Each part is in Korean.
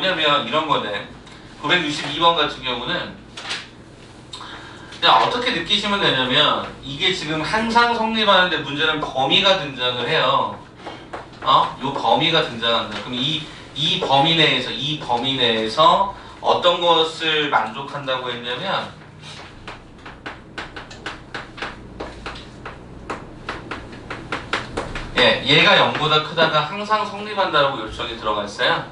뭐냐면 이런 거네. 962번 같은 경우는 그냥 어떻게 느끼시면 되냐면 이게 지금 항상 성립하는데 문제는 범위가 등장을 해요. 요 범위가 등장한다. 그럼 이 범위 내에서 어떤 것을 만족한다고 했냐면 얘가 0보다 크다가 항상 성립한다고 요청이 들어가 있어요.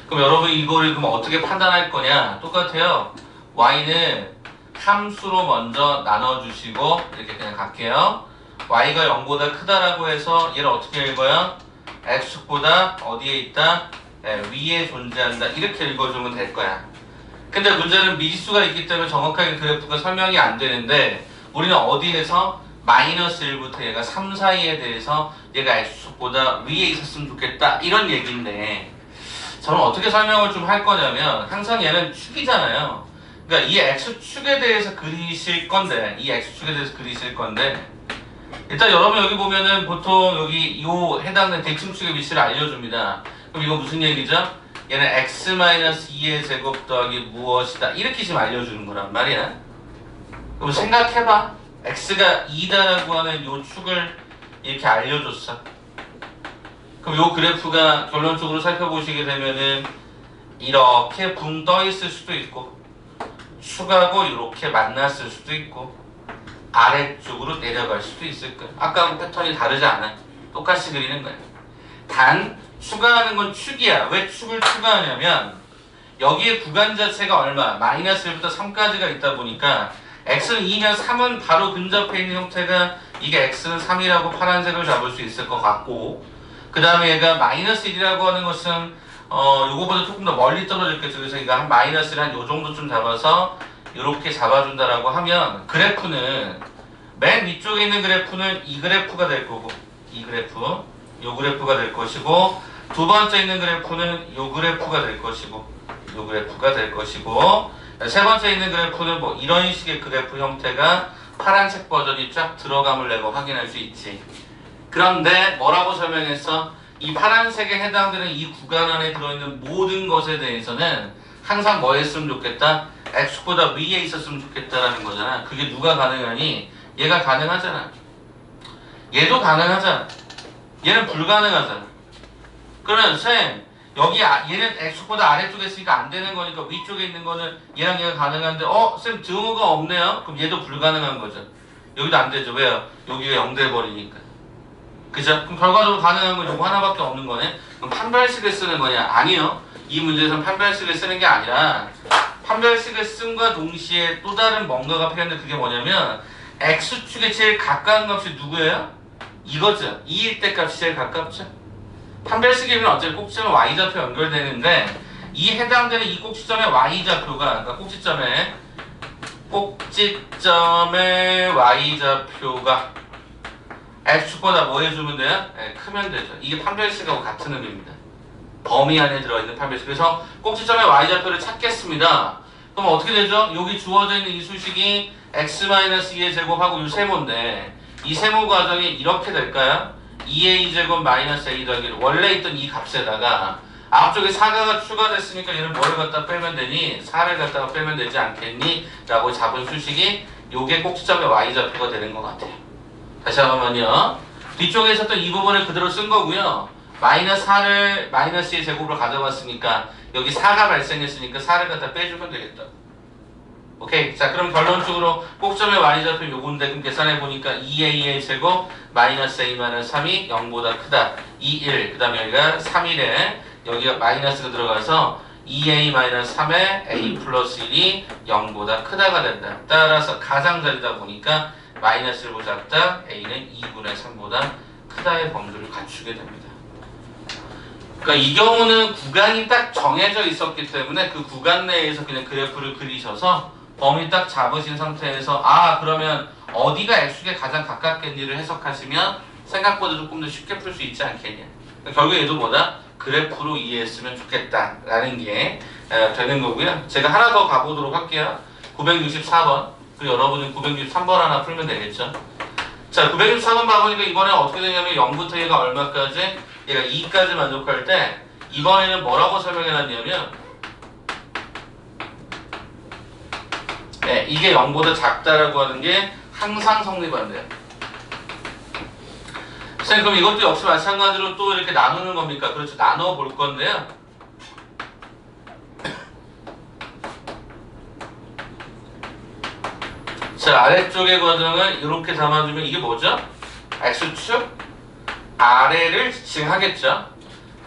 그럼 여러분 이거를 그럼 어떻게 판단할 거냐? 똑같아요. y는 함수로 먼저 나눠주시고 이렇게 그냥 갈게요. y가 0보다 크다라고 해서 얘를 어떻게 읽어요? x축보다 어디에 있다? 위에 존재한다. 이렇게 읽어주면 될 거야. 근데 문제는 미지수가 있기 때문에 정확하게 그래프가 설명이 안 되는데 우리는 어디에서 마이너스 1부터 얘가 3 사이에 대해서 얘가 x축보다 위에 있었으면 좋겠다 이런 얘기인데 저는 어떻게 설명을 좀 할 거냐면 항상 얘는 축이잖아요. 그러니까 이 x축에 대해서 그리실 건데 일단 여러분 여기 보면은 보통 여기 요 해당되는 대칭축의 위치를 알려줍니다. 그럼 이거 무슨 얘기죠? 얘는 x-2의 제곱 더하기 무엇이다 이렇게 지금 알려주는 거란 말이야. 그럼 생각해봐. x가 2다라고 하는 요 축을 이렇게 알려줬어. 그럼 요 그래프가 결론적으로 살펴보시게 되면은 이렇게 붕 떠 있을 수도 있고 축하고 이렇게 만났을 수도 있고 아래쪽으로 내려갈 수도 있을 거야. 아까하고 패턴이 다르지 않아. 똑같이 그리는 거야. 단 추가하는 건 축이야. 왜 축을 추가하냐면 여기에 구간 자체가 얼마? 마이너스 1부터 3까지가 있다 보니까 x는 2면 3은 바로 근접해 있는 형태가 이게 x는 3이라고 파란색을 잡을 수 있을 것 같고 그 다음에 얘가 마이너스 1이라고 하는 것은 요거보다 조금 더 멀리 떨어졌겠죠. 그래서 이거 한 마이너스를 한 요 정도쯤 잡아서 이렇게 잡아준다라고 하면 그래프는 맨 위쪽에 있는 그래프는 이 그래프가 될 거고 이 그래프 요 그래프가 될 것이고 두 번째 있는 그래프는 요 그래프가 될 것이고 요 그래프가 될 것이고 세 번째 있는 그래프는 뭐 이런 식의 그래프 형태가 파란색 버전이 쫙 들어감을 내고 확인할 수 있지. 그런데 뭐라고 설명했어? 이 파란색에 해당되는 이 구간 안에 들어있는 모든 것에 대해서는 항상 뭐 했으면 좋겠다? x보다 위에 있었으면 좋겠다라는 거잖아. 그게 누가 가능하니? 얘가 가능하잖아. 얘도 가능하잖아. 얘는 불가능하잖아. 그러면 쌤 여기 얘는 x보다 아래쪽에 있으니까 안 되는 거니까 위쪽에 있는 거는 얘랑 얘가 가능한데 쌤 등호가 없네요? 그럼 얘도 불가능한 거죠. 여기도 안 되죠. 왜요? 여기가 0 돼버리니까. 그죠? 그럼 결과적으로 가능한 건 이거 하나밖에 없는 거네? 그럼 판별식을 쓰는 거냐? 아니요. 이 문제에서는 판별식을 쓰는 게 아니라 판별식을 쓴과 동시에 또 다른 뭔가가 필요한데 그게 뭐냐면 x축에 제일 가까운 값이 누구예요? 이거죠. 2일 때 값이 제일 가깝죠. 판별식이면 어차피 꼭지점에 y좌표 연결되는데 이 해당되는 이 꼭지점의 y좌표가 그러니까 꼭지점의 y좌표가 x축보다 뭐 해주면 돼요? 크면 되죠. 이게 판별식하고 같은 의미입니다. 범위 안에 들어있는 판별식. 그래서 꼭지점의 y좌표를 찾겠습니다. 그럼 어떻게 되죠? 여기 주어져 있는 이 수식이 x-2의 제곱하고 이 세모인데 이 세모 과정이 이렇게 될까요? 2a 제곱 마이너스 a 더하기 원래 있던 이 값에다가 앞쪽에 4가 추가됐으니까 얘는 뭐를 갖다 빼면 되니? 4를 갖다가 빼면 되지 않겠니? 라고 잡은 수식이 요게 꼭지점의 y좌표가 되는 것 같아요. 다시 한번요. 뒤쪽에 있었던 이 부분을 그대로 쓴 거고요. 마이너스 4를 마이너스의 제곱으로 가져왔으니까 여기 4가 발생했으니까 4를 갖다 빼주면 되겠다. 오케이. 자, 그럼 결론적으로 꼭점의 y좌표 요건데 그럼 계산해 보니까 2a의 제곱 마이너스 a-3이 0보다 크다. 2, 1. 그 다음에 여기가 3일에 여기가 마이너스가 들어가서 2a-3에 a 플러스 1이 0보다 크다가 된다. 따라서 가장자리다 보니까 마이너스를 보작다 a는 2분의 3보다 크다의 범주를 갖추게 됩니다. 그러니까 이 경우는 구간이 딱 정해져 있었기 때문에 그 구간 내에서 그냥 그래프를 그리셔서 범위 딱 잡으신 상태에서 그러면 어디가 x축에 가장 가깝겠니를 해석하시면 생각보다 조금 더 쉽게 풀 수 있지 않겠냐. 그러니까 결국 얘도 뭐다? 그래프로 이해했으면 좋겠다라는 게 되는 거고요. 제가 하나 더 가보도록 할게요. 964번. 그리고 여러분은 963번 하나 풀면 되겠죠. 자, 964번 봐보니까 이번에 어떻게 되냐면 0부터 얘가 얼마까지? 얘가 2까지 만족할 때 이번에는 뭐라고 설명해놨냐면 네, 이게 0보다 작다라고 하는 게 항상 성립한대요. 선생님, 그럼 이것도 역시 마찬가지로 또 이렇게 나누는 겁니까? 그렇죠. 나눠 볼 건데요. 자, 아래쪽의 과정을 이렇게 담아주면 이게 뭐죠? X축 아래를 지칭하겠죠.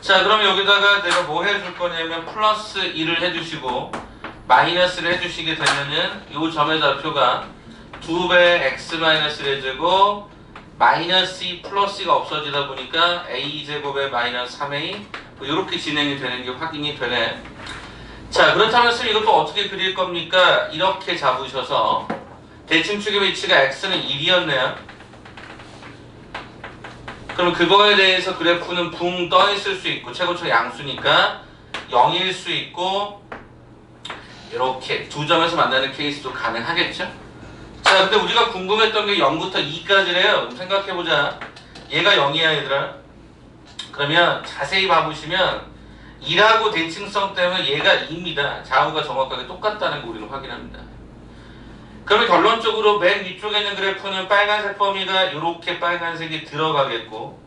자, 그럼 여기다가 내가 뭐 해줄 거냐면 플러스 2를 해주시고 마이너스를 해주시게 되면은 이 점의 좌표가 2배 x-1 제곱 마이너스 2 플러스 2가 없어지다 보니까 a제곱에 마이너스 3a 이렇게 진행이 되는 게 확인이 되네. 자, 그렇다면 선생님 이것도 어떻게 그릴 겁니까? 이렇게 잡으셔서 대칭축의 위치가 x는 1이었네요. 그럼 그거에 대해서 그래프는 붕 떠 있을 수 있고 최고차 양수니까 0일 수 있고 이렇게 두 점에서 만나는 케이스도 가능하겠죠? 자, 근데 우리가 궁금했던 게 0부터 2까지래요. 생각해보자. 얘가 0이야 얘들아. 그러면 자세히 봐보시면 2라고 대칭성 때문에 얘가 2입니다. 좌우가 정확하게 똑같다는 거 우리는 확인합니다. 그러면 결론적으로 맨 위쪽에 있는 그래프는 빨간색 범위가 이렇게 빨간색이 들어가겠고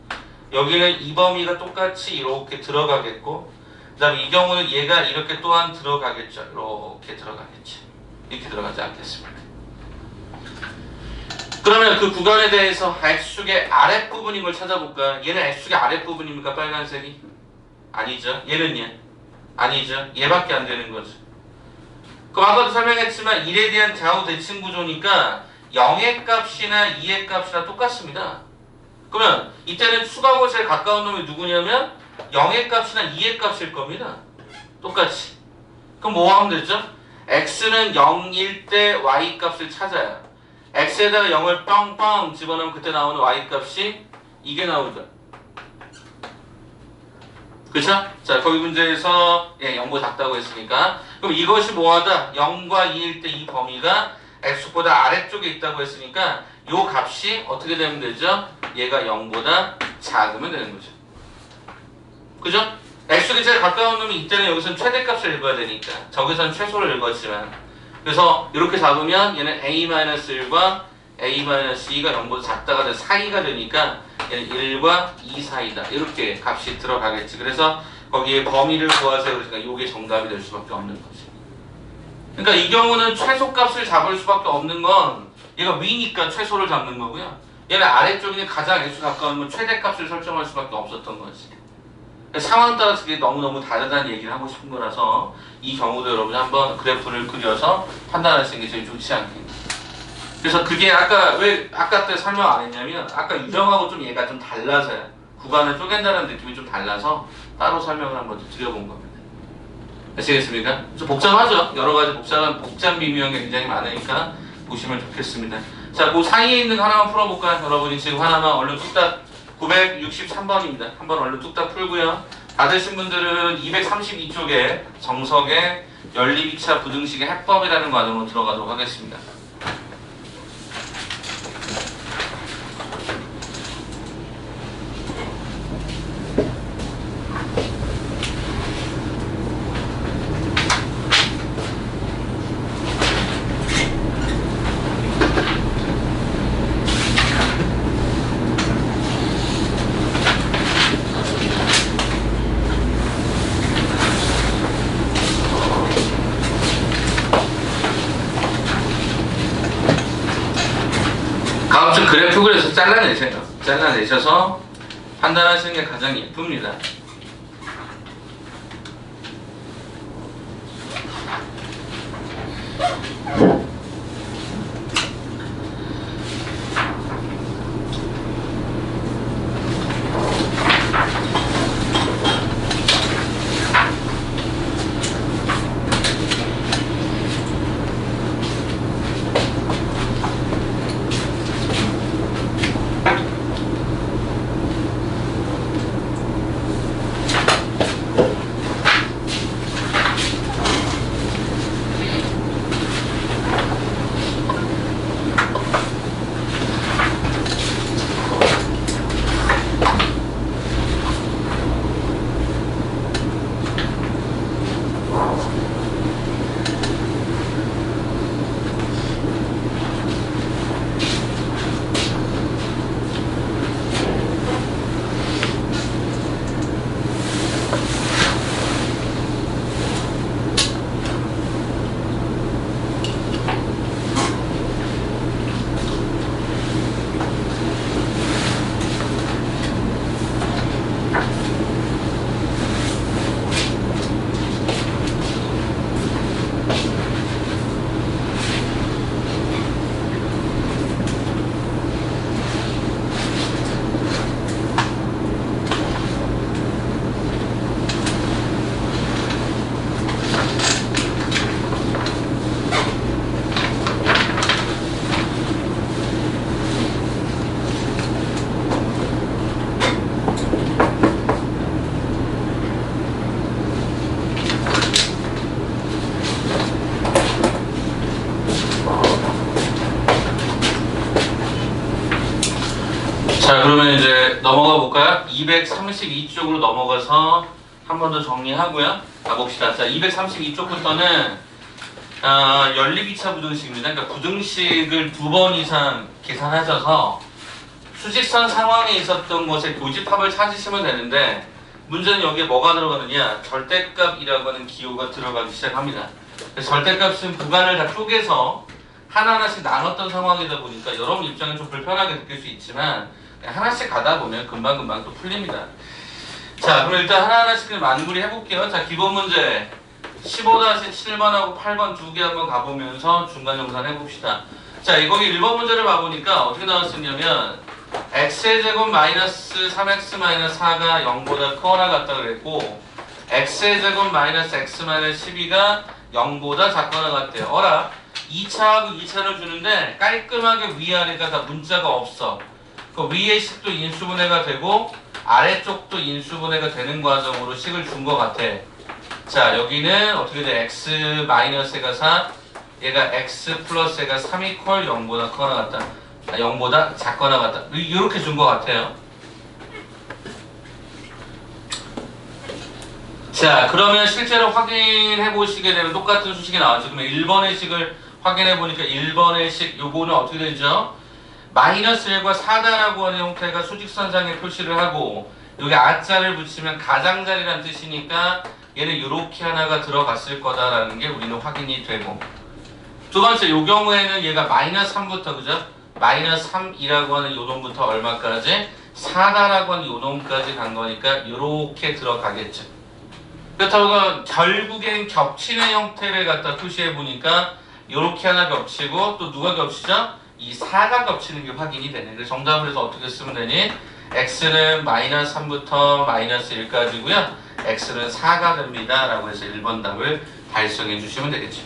여기는 이 범위가 똑같이 이렇게 들어가겠고 그 다음에 이 경우는 얘가 이렇게 또한 들어가겠죠. 이렇게 들어가겠죠. 이렇게 들어가지 않겠습니다. 그러면 그 구간에 대해서 X축의 아랫부분인 걸 찾아볼까? 얘는 X축의 아랫부분입니까? 빨간색이? 아니죠. 얘는요? 아니죠. 얘밖에 안 되는 거죠. 그럼 아까도 설명했지만 1에 대한 좌우 대칭 구조니까 0의 값이나 2의 값이나 똑같습니다. 그러면 이때는 축하하고 제일 가까운 놈이 누구냐면 0의 값이나 2의 값일 겁니다. 똑같이. 그럼 뭐 하면 되죠? x는 0일 때 y 값을 찾아요. x에다가 0을 뻥뻥 집어넣으면 그때 나오는 y 값이 이게 나오죠. 그쵸? 자, 거기 문제에서 0보다 작다고 했으니까 그럼 이것이 뭐하다? 0과 2일 때 이 범위가 x보다 아래쪽에 있다고 했으니까 요 값이 어떻게 되면 되죠? 얘가 0보다 작으면 되는 거죠. 그죠? x축이 제일 가까운 놈이 이때는 여기서는 최대값을 읽어야 되니까 저기서는 최소를 읽었지만 그래서 이렇게 잡으면 얘는 a-1과 a-2가 0보다 작다가 돼 사이가 되니까 얘는 1과 2 사이다. 이렇게 값이 들어가겠지. 그래서 거기에 범위를 구하세요. 그러니까 이게 정답이 될 수밖에 없는 거지. 그러니까 이 경우는 최소값을 잡을 수밖에 없는 건 얘가 위니까 최소를 잡는 거고요. 얘는 아래쪽에 가장 x 가까운 건 최대값을 설정할 수밖에 없었던 거지. 상황 따라서 그게 너무너무 다르다는 얘기를 하고 싶은 거라서 이 경우도 여러분이 한번 그래프를 그려서 판단하시는 게 제일 좋지 않겠냐. 그래서 그게 아까 때 설명 안 했냐면 아까 유형하고 좀 얘가 좀 달라서요. 구간을 쪼갠다는 느낌이 좀 달라서 따로 설명을 한번 드려본 겁니다. 아시겠습니까? 좀 복잡하죠? 여러 가지 복잡 미묘한 게 굉장히 많으니까 보시면 좋겠습니다. 자, 그 사이에 있는 거 하나만 풀어볼까요? 여러분이 지금 하나만 얼른 뚝딱 963번입니다. 한번 얼른 뚝딱 풀고요. 받으신 분들은 232쪽에 정석의 연립2차 부등식의 해법이라는 과정으로 들어가도록 하겠습니다. 그래프 그려서 잘라내세요. 잘라내셔서 판단하시는 게 가장 예쁩니다. 자, 그러면 이제 넘어가 볼까요? 232쪽으로 넘어가서 한 번 더 정리하고요. 가봅시다. 자, 232쪽부터는 연립2차 부등식입니다. 그러니까 부등식을 2번 이상 계산하셔서 수직선 상황에 있었던 것의 교집합을 찾으시면 되는데, 문제는 여기에 뭐가 들어가느냐? 절대값이라고 하는 기호가 들어가기 시작합니다. 그래서 절대값은 구간을 다 쪼개서 하나하나씩 나눴던 상황이다 보니까 여러분 입장은 좀 불편하게 느낄 수 있지만 그냥 하나씩 가다 보면 금방금방 또 풀립니다. 자, 그럼 일단 하나하나씩 만구리 해볼게요. 자, 기본 문제 15-7번하고 8번 두 개 한번 가보면서 중간 정산 해봅시다. 자, 거기 1번 문제를 봐보니까 어떻게 나왔었냐면 x의 제곱 마이너스 3x 마이너스 4가 0보다 크거나 같다 그랬고, x의 제곱 마이너스 x 마이너스 12가 0보다 작거나 같대요. 어라, 2차하고 2차를 주는데 깔끔하게 위아래가 다 문자가 없어. 그 위의 식도 인수분해가 되고 아래쪽도 인수분해가 되는 과정으로 식을 준 것 같아. 자, 여기는 어떻게 돼? x 마이너스가 4, 얘가 x 플러스 얘가 3 이퀄 0보다 크거나 같다. 0보다 작거나 같다. 이렇게 준 것 같아요. 자, 그러면 실제로 확인해 보시게 되면 똑같은 수식이 나왔죠. 그러면 1번의 식을 확인해 보니까 1번의 식 요거는 어떻게 되죠? 마이너스 1과 4다라고 하는 형태가 수직선상에 표시를 하고, 여기 아자를 붙이면 가장자리란 뜻이니까 얘는 이렇게 하나가 들어갔을 거다라는 게 우리는 확인이 되고, 두 번째 요 경우에는 얘가 마이너스 3부터, 그죠? 마이너스 3이라고 하는 요 놈부터 얼마까지? 4다라고 하는 요 놈까지 간 거니까 이렇게 들어가겠죠. 그렇다고 결국엔 겹치는 형태를 갖다 표시해 보니까 이렇게 하나 겹치고, 또 누가 겹치죠? 이 4가 겹치는 게 확인이 되네. 그래서 정답을 해서 어떻게 쓰면 되니? x는 마이너스 3부터 마이너스 1까지고요. x는 4가 됩니다. 라고 해서 1번 답을 달성해 주시면 되겠죠.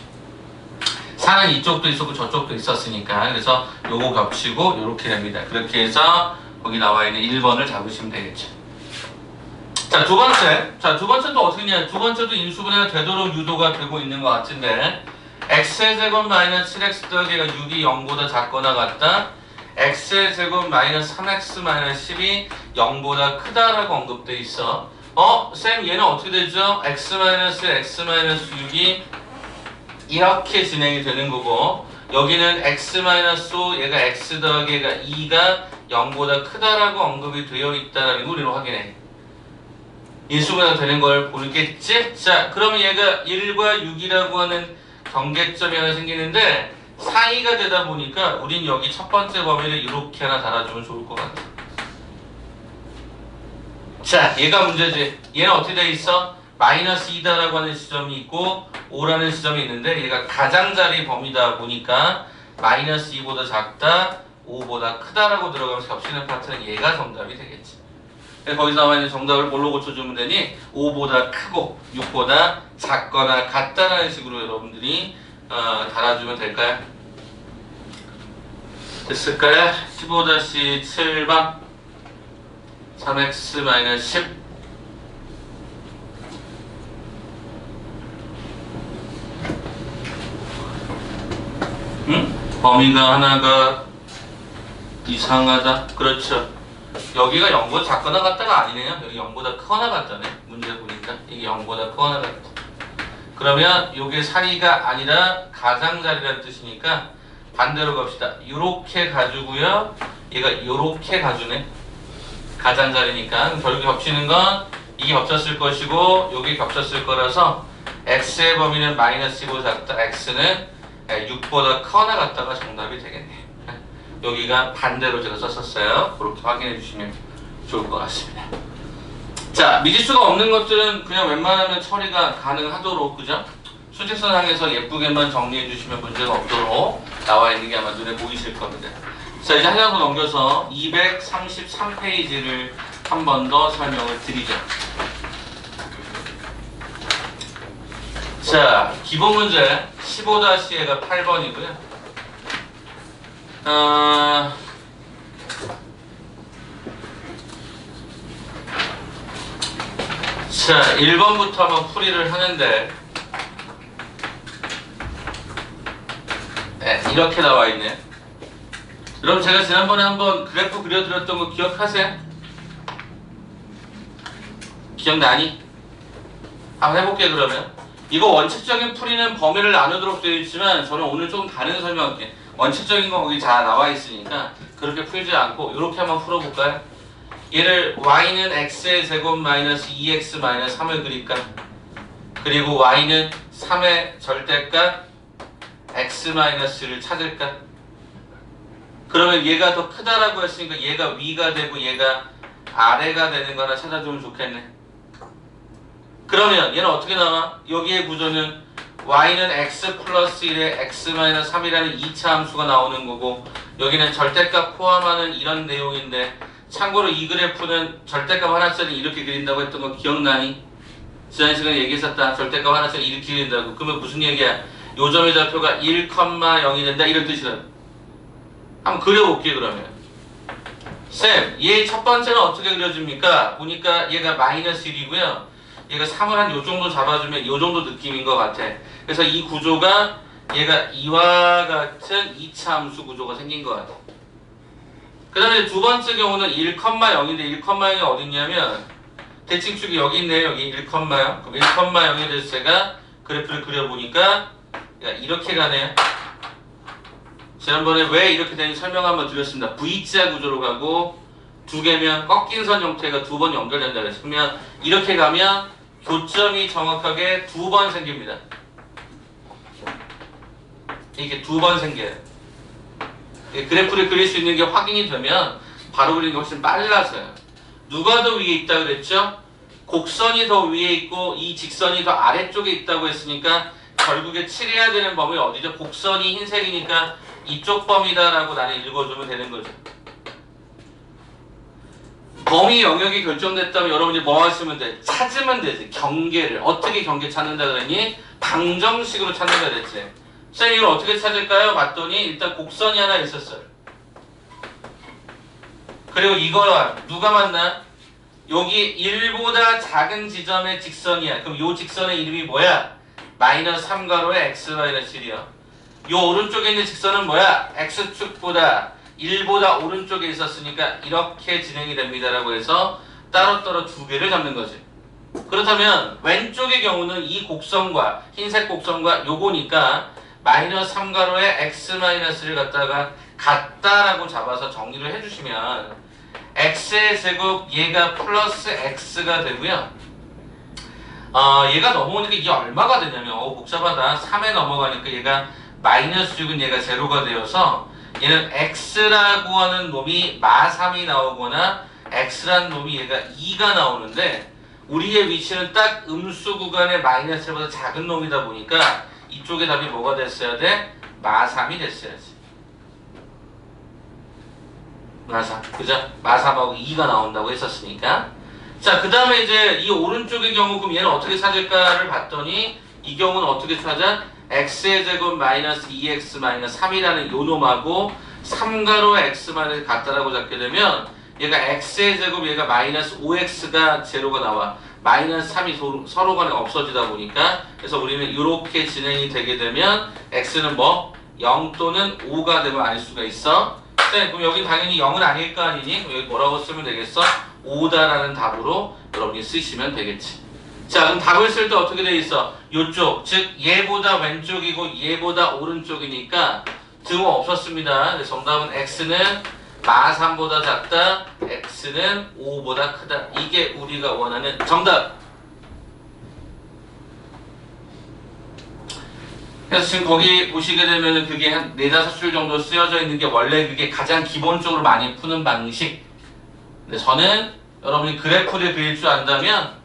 4는 이쪽도 있었고 저쪽도 있었으니까, 그래서 요거 겹치고 요렇게 됩니다. 그렇게 해서 거기 나와 있는 1번을 잡으시면 되겠죠. 자, 두 번째. 자, 두 번째는 또 어떻게 냐? 두 번째도 인수분해가 되도록 유도가 되고 있는 것 같은데, x의 제곱 마이너스 7x 더하기가 6이 0보다 작거나 같다. x의 제곱 마이너스 3x 마이너스 10이 0보다 크다라고 언급돼 있어. 쌤 얘는 어떻게 되죠? x 마이너스 x 마이너스 6이 이렇게 진행이 되는 거고, 여기는 x 마이너스 5, 얘가 x 더하기 얘가 2가 0보다 크다라고 언급이 되어 있다라는 거 우리는 확인해. 인수분해가 되는 걸 보겠지? 자, 그러면 얘가 1과 6이라고 하는 경계점이 하나 생기는데 사이가 되다 보니까 우린 여기 첫 번째 범위를 이렇게 하나 달아주면 좋을 것 같아. 자, 얘가 문제지. 얘는 어떻게 돼 있어? 마이너스 2다라고 하는 지점이 있고 5라는 지점이 있는데, 얘가 가장자리 범위다 보니까 마이너스 2보다 작다, 5보다 크다라고 들어가면서 겹치는 파트는 얘가 정답이 되겠지. 거기서 나와 있는 정답을 뭘로 고쳐주면 되니? 5보다 크고 6보다 작거나 같다라는 식으로 여러분들이 달아주면 될까요? 됐을까요? 15-7번 3x-10 범위가 하나가 이상하다. 그렇죠. 여기가 0보다 작거나 같다가 아니네요. 여기 0보다 크거나 같다네. 문제 보니까 이게 0보다 크거나 같다. 그러면 이게 사이가 아니라 가장자리라는 뜻이니까 반대로 갑시다. 요렇게 가주고요. 얘가 요렇게 가주네. 가장자리니까 결국 겹치는 건 이게 겹쳤을 것이고 여기 겹쳤을 거라서 x의 범위는 마이너스 2보다 작다. x는 6보다 크거나 같다가 정답이 되겠네. 여기가 반대로 제가 썼었어요. 그렇게 확인해 주시면 좋을 것 같습니다. 자, 미지수가 없는 것들은 그냥 웬만하면 처리가 가능하도록, 그죠? 수직선상에서 예쁘게만 정리해 주시면 문제가 없도록 나와 있는 게 아마 눈에 보이실 겁니다. 자, 이제 한 장 더 넘겨서 233페이지를 한 번 더 설명을 드리죠. 자, 기본 문제 15-A가 8번이고요. 자, 1번부터 한번 풀이를 하는데, 네, 이렇게 나와 있네. 여러분 제가 지난번에 한번 그래프 그려드렸던 거 기억하세요? 기억나니? 한번 해볼게 그러면. 이거 원칙적인 풀이는 범위를 나누도록 되어 있지만 저는 오늘 좀 다른 설명할게. 원칙적인 거 거기 다 나와 있으니까 그렇게 풀지 않고 이렇게 한번 풀어볼까요? 얘를 y는 x의 제곱 마이너스 2x 마이너스 3을 그릴까? 그리고 y는 3의 절대값 x 마이너스를 찾을까? 그러면 얘가 더 크다라고 했으니까 얘가 위가 되고 얘가 아래가 되는 거 하나 찾아주면 좋겠네. 그러면 얘는 어떻게 나와? 여기의 구조는 y는 x 플러스 1에 x 마이너스 3이라는 2차 함수가 나오는 거고 여기는 절대값 포함하는 이런 내용인데 참고로 이 그래프는 절대값 하나짜리 이렇게 그린다고 했던 거 기억나니? 지난 시간에 얘기했었다. 절대값 하나짜리 이렇게 그린다고. 그러면 무슨 얘기야? 요점의 좌표가 1,0이 된다 이런 뜻이라. 한번 그려볼게 그러면. 쌤, 얘 첫 번째는 어떻게 그려줍니까? 보니까 얘가 마이너스 1이고요. 얘가 3을 한 요 정도 잡아주면 요 정도 느낌인 것 같아. 그래서 이 구조가 얘가 이와 같은 2차 함수 구조가 생긴 것 같아. 그 다음에 두 번째 경우는 1,0인데 1,0이 어딨냐면 대칭축이 여기 있네요. 여기 1,0. 그럼 1,0이 됐을 때가 그래프를 그려보니까 얘가 이렇게 가네요. 지난번에 왜 이렇게 되는지 설명 한번 드렸습니다. V자 구조로 가고 두 개면 꺾인 선 형태가 두 번 연결된다 그랬어요. 그러면 이렇게 가면 교점이 정확하게 두 번 생깁니다. 이게 두 번 생겨요. 그래프를 그릴 수 있는 게 확인이 되면 바로 그리는 게 훨씬 빨라서요. 누가 더 위에 있다 그랬죠? 곡선이 더 위에 있고 이 직선이 더 아래쪽에 있다고 했으니까 결국에 칠해야 되는 범위 어디죠? 곡선이 흰색이니까 이쪽 범위다라고 나는 읽어주면 되는 거죠. 범위 영역이 결정됐다면 여러분이 뭐 하시면 돼? 찾으면 되지. 경계를. 어떻게 경계 찾는다 그러니? 방정식으로 찾는다 그랬지. 쌤 이걸 어떻게 찾을까요? 봤더니 일단 곡선이 하나 있었어요. 그리고 이거와 누가 만나? 여기 1보다 작은 지점의 직선이야. 그럼 이 직선의 이름이 뭐야? 마이너스 3가로의 x 마이너스 1이야. 요 오른쪽에 있는 직선은 뭐야? x축보다 1보다 오른쪽에 있었으니까 이렇게 진행이 됩니다라고 해서 따로따로 두 개를 잡는 거지. 그렇다면 왼쪽의 경우는 이 곡선과 흰색 곡선과 요거니까 마이너스 3가로의 x 마이너스를 갖다가 같다라고 잡아서 정리를 해주시면 x의 제곱 얘가 플러스 x가 되고요. 얘가 넘어오니까 이게 얼마가 되냐면 복잡하다. 3에 넘어가니까 얘가 마이너스 6은 얘가 제로가 되어서 얘는 x라고 하는 놈이 마3이 나오거나 x라는 놈이 얘가 2가 나오는데 우리의 위치는 딱 음수 구간의 마이너스 1보다 작은 놈이다 보니까 이쪽의 답이 뭐가 됐어야 돼? 마3이 됐어야지. 마3, 그죠? 마3하고 2가 나온다고 했었으니까. 자, 그 다음에 이제 이 오른쪽의 경우 그럼 얘는 어떻게 찾을까를 봤더니 이 경우는 어떻게 찾아? x의 제곱 마이너스 2x 마이너스 3이라는 요 놈하고 3가로 x 마이너스 같다라고 잡게 되면 얘가 x의 제곱 얘가 마이너스 5x가 제로가 나와. 마이너스 3이 서로 간에 없어지다 보니까 그래서 우리는 이렇게 진행이 되게 되면 x는 뭐? 0 또는 5가 되면 알 수가 있어. 네, 그럼 여기 당연히 0은 아닐 거 아니니? 여기 뭐라고 쓰면 되겠어? 5다라는 답으로 여러분이 쓰시면 되겠지. 자, 그럼 답을 쓸 때 어떻게 돼 있어? 요쪽, 즉 얘보다 왼쪽이고 얘보다 오른쪽이니까 등호 없었습니다. 그래서 정답은 x는 마3보다 작다, x는 5보다 크다. 이게 우리가 원하는 정답. 그래서 지금 거기 보시게 되면 그게 한 4-5줄 정도 쓰여져 있는 게 원래 그게 가장 기본적으로 많이 푸는 방식. 근데 저는 여러분이 그래프를 그릴 줄 안다면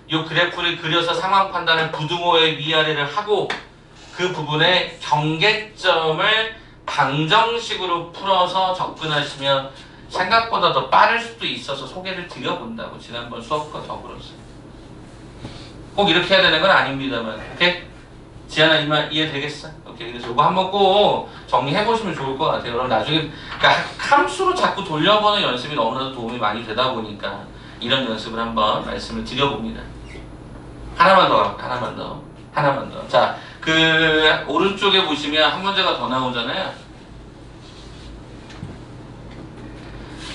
이 그래프를 그려서 상황 판단을 부등호의 위아래를 하고 그 부분에 경계점을 방정식으로 풀어서 접근하시면 생각보다 더 빠를 수도 있어서 소개를 드려본다고 지난번 수업과 더불어서. 꼭 이렇게 해야 되는 건 아닙니다만. 오케이? 지안아 이 말 이해되겠어? 오케이. 그래서 이거 한번 꼭 정리해보시면 좋을 것 같아요. 그럼 나중에 그러니까 함수로 자꾸 돌려보는 연습이 너무나도 도움이 많이 되다 보니까 이런 연습을 한번 말씀을 드려봅니다. 하나만 더 갈게요. 하나만 더. 자, 그 오른쪽에 보시면 한 문제가 더 나오잖아요.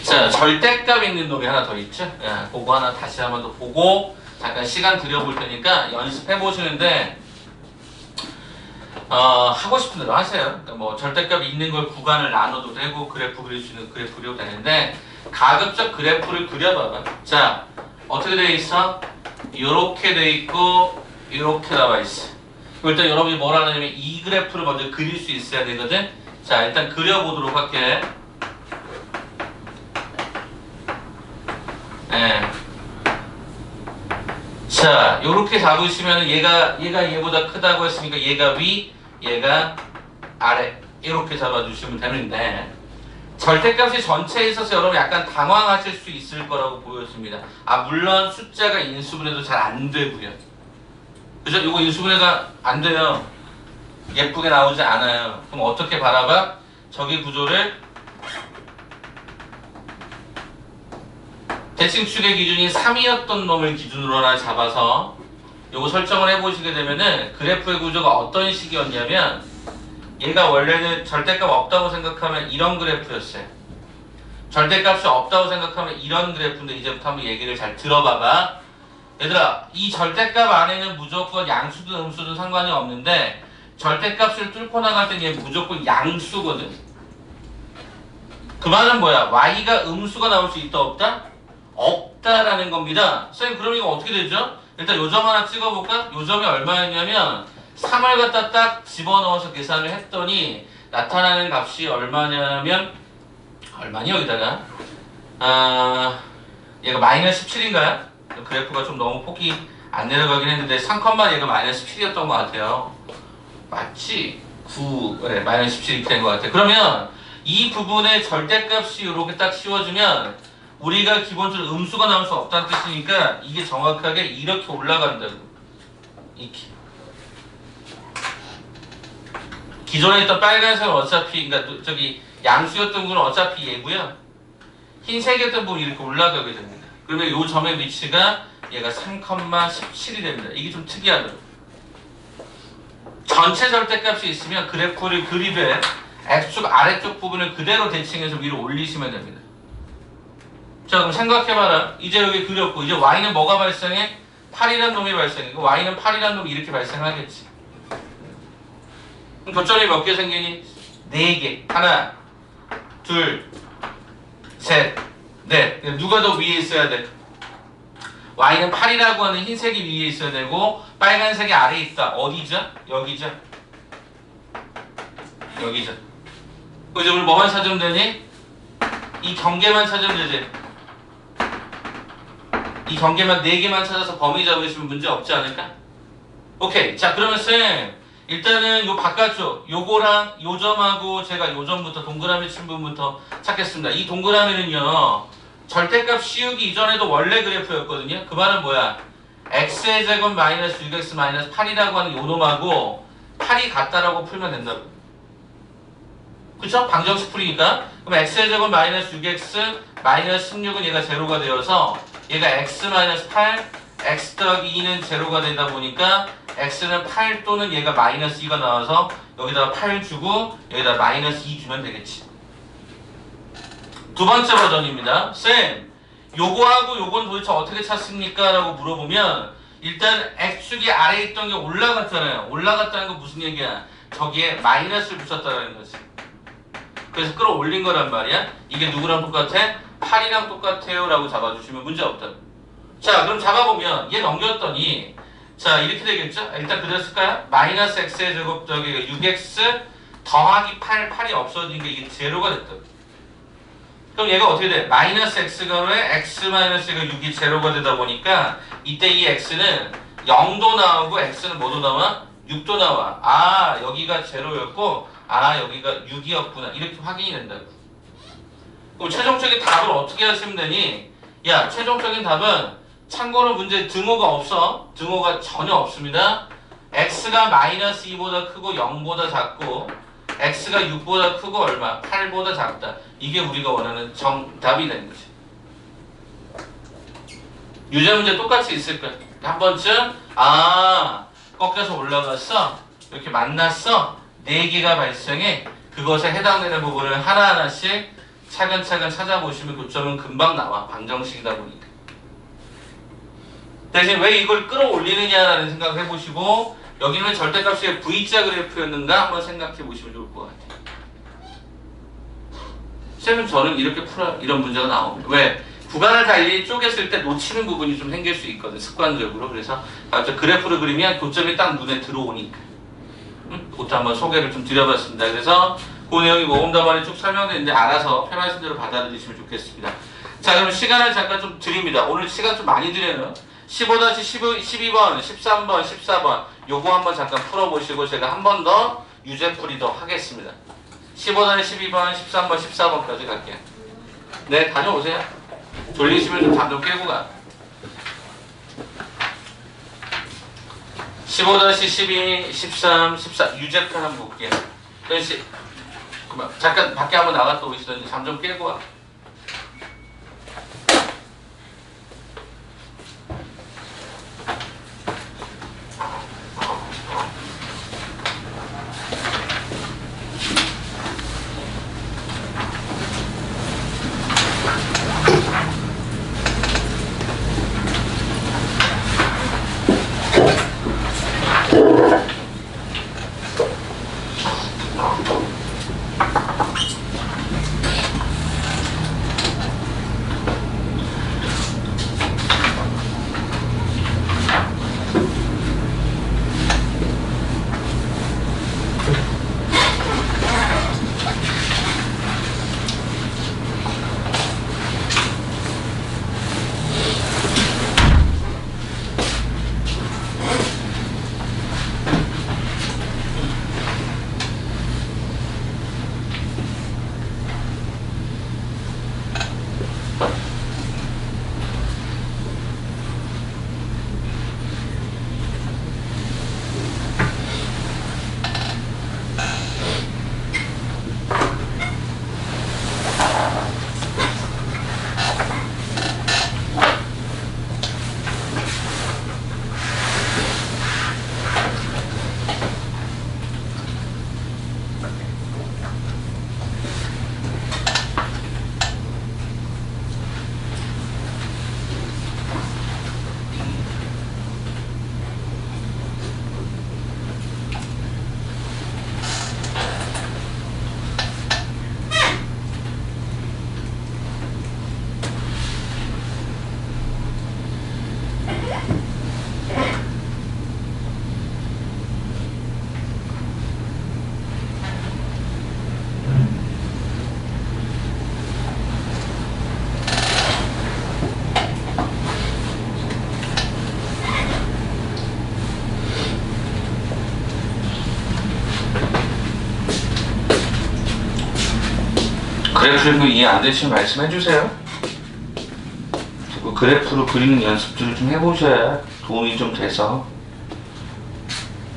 자, 절대값 있는 놈이 하나 더 있죠? 야, 그거 하나 다시 한번 더 보고 잠깐 시간 들여볼 테니까 연습해 보시는데 하고 싶은 대로 하세요. 그러니까 뭐 절대값 있는 걸 구간을 나눠도 되고 그래프 그릴 수 있는 그래프 그려도 되는데 가급적 그래프를 그려봐봐. 자, 어떻게 돼 있어? 요렇게 돼 있고 요렇게 나와 있어. 일단 여러분이 뭘 하냐면 이 그래프를 먼저 그릴 수 있어야 되거든. 자, 일단 그려보도록 할게. 네. 자, 요렇게 잡으시면 얘가 얘보다 크다고 했으니까 얘가 위, 얘가 아래 이렇게 잡아주시면 되는데 절대값이 전체에 있어서 여러분 약간 당황하실 수 있을 거라고 보여집니다. 물론 숫자가 인수분해도 잘 안 되고요. 그죠? 이거 인수분해가 안 돼요. 예쁘게 나오지 않아요. 그럼 어떻게 바라봐? 저기 구조를 대칭축의 기준이 3이었던 놈을 기준으로 하나 잡아서 요거 설정을 해보시게 되면은 그래프의 구조가 어떤 식이었냐면 얘가 원래는 절대값 없다고 생각하면 이런 그래프였어요. 절대값이 없다고 생각하면 이런 그래프인데 이제부터 한번 얘기를 잘 들어봐봐. 얘들아, 이 절대값 안에는 무조건 양수든 음수든 상관이 없는데 절대값을 뚫고 나갈 땐 얘 무조건 양수거든. 그 말은 뭐야? y가 음수가 나올 수 있다 없다? 없다라는 겁니다. 선생님 그럼 이거 어떻게 되죠? 일단 요점 하나 찍어볼까? 요점이 얼마였냐면 3을 갖다 딱 집어넣어서 계산을 했더니 나타나는 값이 얼마냐면 얼마니 여기다가 얘가 마이너스 17인가요? 그래프가 좀 너무 폭이 안 내려가긴 했는데 3컴마 얘가 마이너스 17이었던 것 같아요. 맞지? 9, 네, 마이너스 17 이렇게 된 것 같아요. 그러면 이 부분에 절대값이 이렇게 딱 씌워주면 우리가 기본적으로 음수가 나올 수 없다는 뜻이니까 이게 정확하게 이렇게 올라간다고. 이렇게. 기존에 있던 빨간색은 어차피, 그러니까 저기 양수였던 부분은 어차피 얘고요. 흰색이었던 부분이 이렇게 올라가게 됩니다. 그러면 이 점의 위치가 얘가 3,17이 됩니다. 이게 좀 특이하더라고요. 전체 절대값이 있으면 그래프를 그리되 X축 아래쪽 부분을 그대로 대칭해서 위로 올리시면 됩니다. 자, 그럼 생각해봐라. 이제 여기 그렸고 이제 Y는 뭐가 발생해? 8이라는 놈이 발생해. Y는 8이라는 놈이 이렇게 발생하겠지. 그럼 교점이 몇 개 생기니? 4개. 하나, 둘, 셋, 넷. 누가 더 위에 있어야 돼? Y는 8이라고 하는 흰색이 위에 있어야 되고 빨간색이 아래에 있다. 어디죠? 여기죠. 여기죠. 이제 우리 뭐만 찾으면 되니? 이 경계만 찾으면 되지. 이 경계만 4개만 찾아서 범위 잡으시면 문제 없지 않을까? 오케이. 자, 그러면 쌤 일단은 요 바깥쪽 요거랑 요 점하고 제가 요 점부터 동그라미 친 부분부터 찾겠습니다. 이 동그라미는요 절대값 씌우기 이전에도 원래 그래프였거든요. 그 말은 뭐야? x의 제곱 마이너스 6x 마이너스 8이라고 하는 요 놈하고 8이 같다라고 풀면 된다고. 그쵸? 방정식 풀이니까. 그럼 x의 제곱 마이너스 6x 마이너스 16은 얘가 제로가 되어서 얘가 x 마이너스 8 x 더하기 2는 제로가 되다 보니까 x는 8 또는 얘가 마이너스 2가 나와서 여기다가 8 주고 여기다 마이너스 2 주면 되겠지. 두 번째 버전입니다. 쌤, 요거하고 요건 도대체 어떻게 찾습니까? 라고 물어보면 일단 x축이 아래에 있던 게 올라갔잖아요. 올라갔다는 건 무슨 얘기야? 저기에 마이너스를 붙였다는 거지. 그래서 끌어올린 거란 말이야. 이게 누구랑 똑같아? 8이랑 똑같아요 라고 잡아주시면 문제없다. 자, 그럼 잡아보면 얘 넘겼더니 자, 이렇게 되겠죠? 일단 그대로 쓸까요? 마이너스 x의 제곱 저기 6x 더하기 8, 8이 없어지니까 이게 제로가 됐다. 그럼 얘가 어떻게 돼? 마이너스 x가로에 x 마이너스가 6이 제로가 되다 보니까 이때 이 x는 0도 나오고 x는 뭐도 나와? 6도 나와. 아, 여기가 제로였고 아, 여기가 6이었구나. 이렇게 확인이 된다고. 그럼 최종적인 답을 어떻게 하시면 되니? 야, 최종적인 답은 참고로 문제 등호가 없어. 등호가 전혀 없습니다. x가 마이너스 2보다 크고 0보다 작고 x가 6보다 크고 얼마? 8보다 작다. 이게 우리가 원하는 정답이 되는 거지. 유제 문제 똑같이 있을 거야. 한 번쯤 꺾여서 올라갔어. 이렇게 만났어. 4개가 발생해. 그것에 해당되는 부분을 하나하나씩 차근차근 찾아보시면 교점은 금방 나와. 방정식이다 보니까. 대신 왜 이걸 끌어올리느냐라는 생각을 해보시고 여기는 절대값이 V자 그래프였는가 한번 생각해 보시면 좋을 것 같아요. 쌤은 저는 이렇게 풀어요. 이런 문제가 나옵니다. 왜? 구간을 달리 쪼갰을 때 놓치는 부분이 좀 생길 수 있거든. 습관적으로. 그래서 그래프를 그리면 교점이 딱 눈에 들어오니까. 그것도 한번 소개를 좀 드려봤습니다. 그래서 그 내용이 모범답안에 쭉 설명되어 있는데 알아서 편하신 대로 받아들이시면 좋겠습니다. 자, 그럼 시간을 잠깐 좀 드립니다. 오늘 시간 좀 많이 드려요. 15-12번, 13번, 14번 요거 한번 잠깐 풀어보시고 제가 한 번 더 유제풀이 더 하겠습니다. 15-12번, 13번, 14번까지 갈게요. 네, 다녀오세요. 졸리시면 좀 잠 좀 깨고 가. 15-12, 13, 14 유제풀 한번 볼게요. 그만 잠깐 밖에 한번 나갔다 오시던지 잠 좀 깨고 와. 그래프를 이해 안 되시면 말씀해 주세요. 그리고 그래프로 그리는 연습들을 좀 해보셔야 도움이 좀 돼서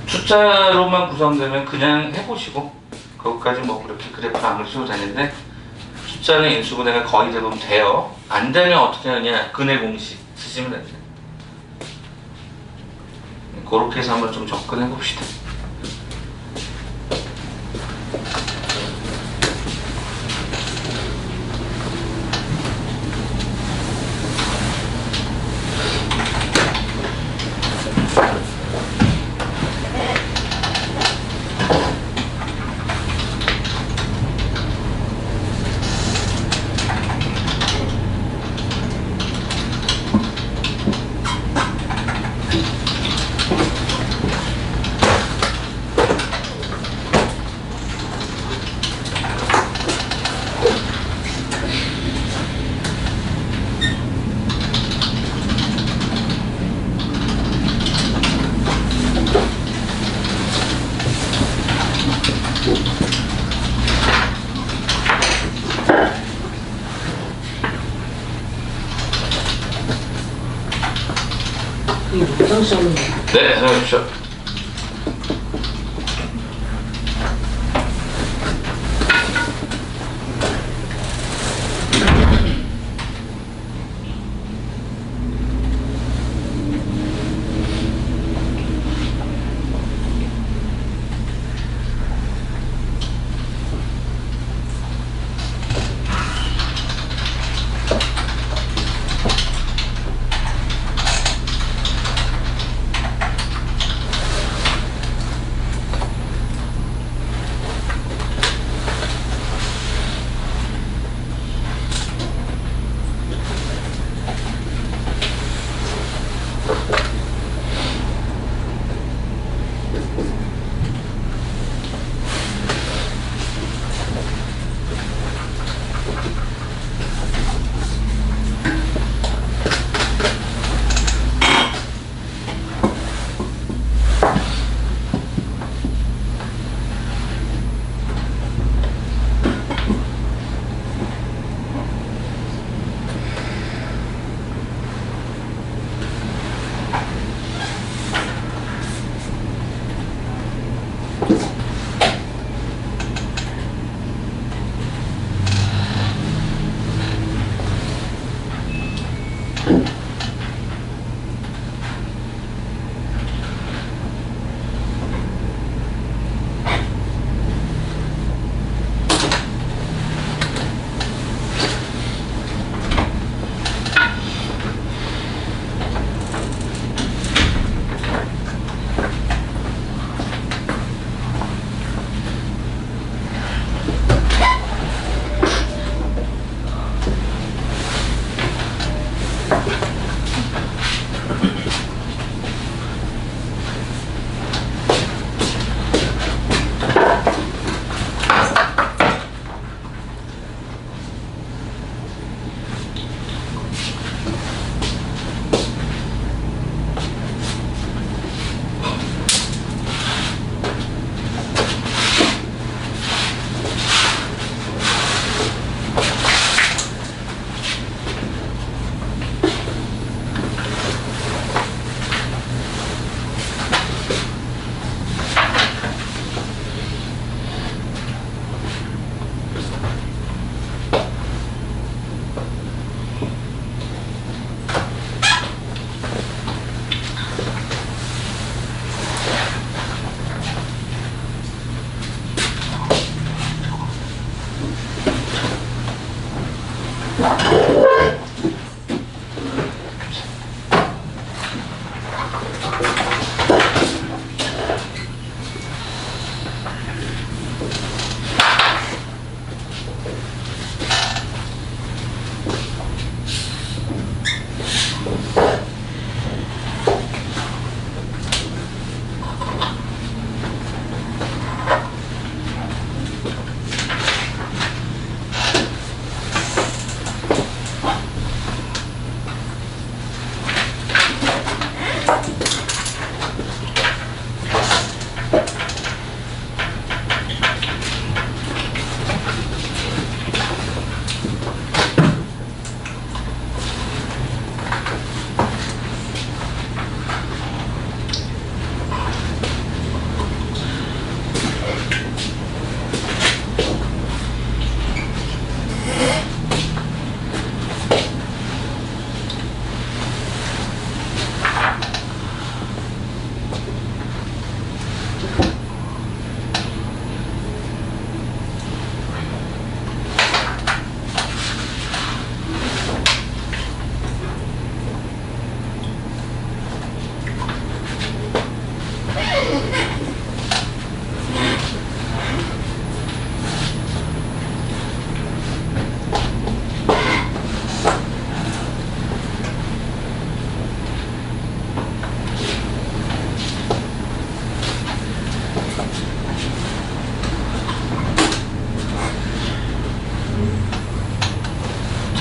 숫자로만 구성되면 그냥 해보시고 거기까지 뭐 그렇게 그래프를 안 그리셔도 되는데 숫자는 인수분해가 거의 대부분 돼요. 안 되면 어떻게 하느냐 근해 공식 쓰시면 됩니다. 그렇게 해서 한번 좀 접근해 봅시다. 네, 안녕하십시오.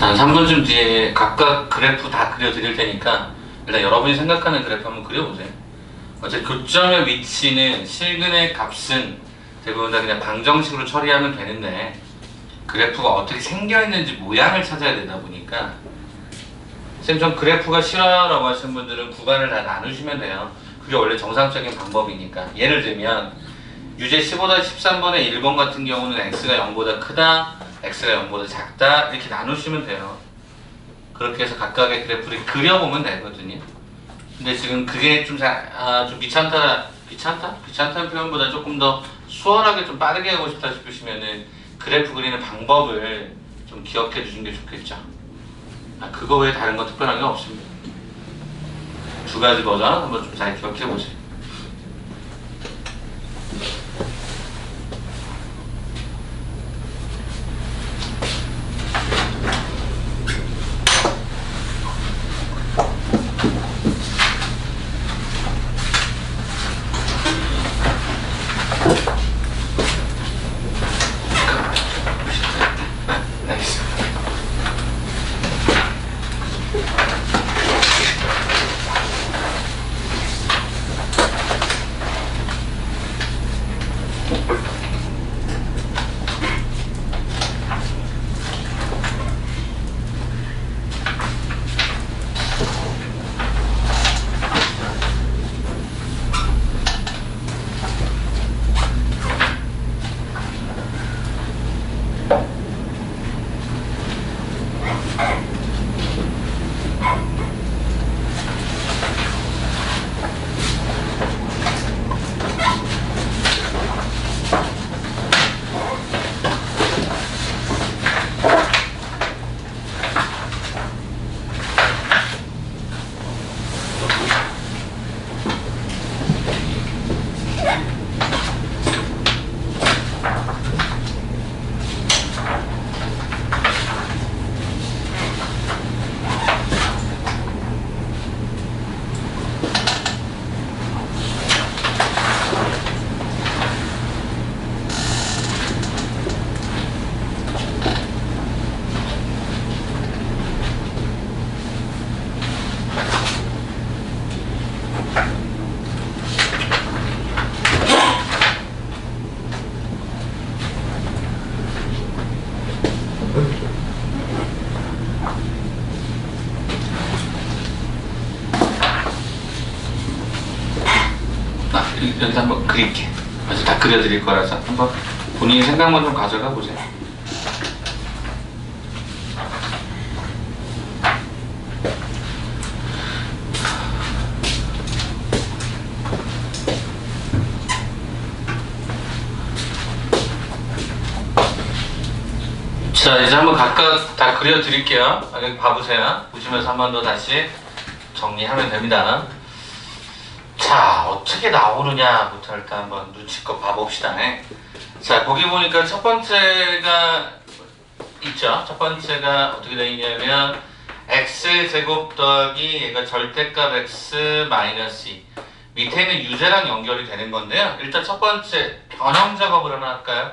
자, 3분쯤 뒤에 각각 그래프 다 그려드릴 테니까 일단 여러분이 생각하는 그래프 한번 그려보세요. 어차피 교점의 위치는 실근의 값은 대부분 다 그냥 방정식으로 처리하면 되는데 그래프가 어떻게 생겨있는지 모양을 찾아야 되다 보니까 쌤 좀 그래프가 싫어라고 하시는 분들은 구간을 다 나누시면 돼요. 그게 원래 정상적인 방법이니까. 예를 들면 유제 15-13번의 1번 같은 경우는 x가 0보다 크다, x가 0보다 작다 이렇게 나누시면 돼요. 그렇게 해서 각각의 그래프를 그려보면 되거든요. 근데 지금 그게 좀 귀찮다는 표현보다 조금 더 수월하게 좀 빠르게 하고 싶다 싶으시면은 그래프 그리는 방법을 좀 기억해 주시는 게 좋겠죠. 그거 외에 다른 건 특별한 게 없습니다. 두 가지 버전 한번 좀 잘 기억해 보세요. 여기서 한번 그릴게. 그래서 다 그려드릴 거라서 한번 본인이 생각만 좀 가져가 보세요. 자, 이제 한번 각각 다 그려드릴게요. 여기 봐보세요. 보시면서 한 번 더 다시 정리하면 됩니다. 자, 어떻게 나오느냐부터 일단 한번 눈치껏 봐봅시다. 네. 자, 거기 보니까 첫 번째가 있죠. 첫 번째가 어떻게 되어 있냐면 x제곱 더하기 얘가 절대값 x 마이너스 2 밑에는 유제랑 연결이 되는 건데요. 일단 첫 번째 변형 작업을 하나 할까요?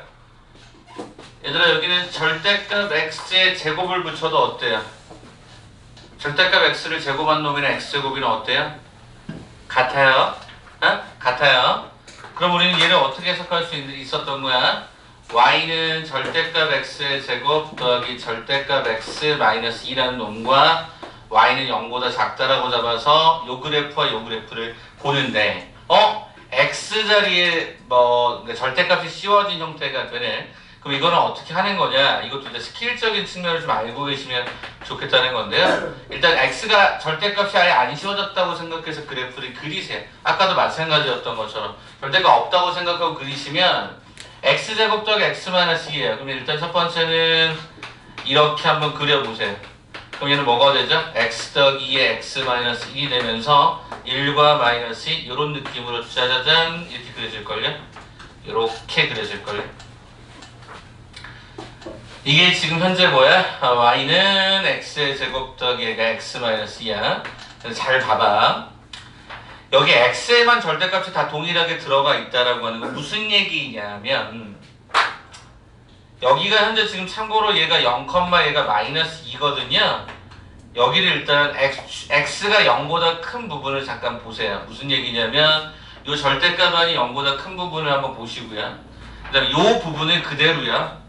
얘들아, 여기는 절대값 x의 제곱을 붙여도 어때요? 절대값 x를 제곱한 놈이랑 x제곱이랑 어때요? 같아요. 어? 같아요. 그럼 우리는 얘를 어떻게 해석할 수 있었던 거야? y는 절대값 x의 제곱 더하기 절대값 x 마이너스 2라는 놈과 y는 0보다 작다라고 잡아서 요 그래프와 요 그래프를 보는데 x 자리에 절대값이 씌워진 형태가 되네. 그럼 이거는 어떻게 하는 거냐? 이것도 이제 스킬적인 측면을 좀 알고 계시면 좋겠다는 건데요. 일단 x가 절대값이 아예 안 씌워졌다고 생각해서 그래프를 그리세요. 아까도 마찬가지였던 것처럼 절대가 없다고 생각하고 그리시면 x제곱 더하기 x-2예요. 그럼 일단 첫 번째는 이렇게 한번 그려보세요. 그럼 얘는 뭐가 되죠? x 더하기 2의 x-1이 되면서 1과 마이너스 2 이런 느낌으로 짜자잔 이렇게 그려질걸요? 이렇게 그려질걸요? 이게 지금 현재 뭐야? y는 x의 제곱 더하기 얘가 x-2야. 잘 봐봐. 여기 x에만 절대값이 다 동일하게 들어가 있다라고 하는 건 무슨 얘기냐면 여기가 현재 지금 참고로 얘가 0, 얘가 마이너스 2거든요. 여기를 일단 x가 0보다 큰 부분을 잠깐 보세요. 무슨 얘기냐면 요 절대값이 0보다 큰 부분을 한번 보시고요. 그 다음에 요 부분을 그대로요.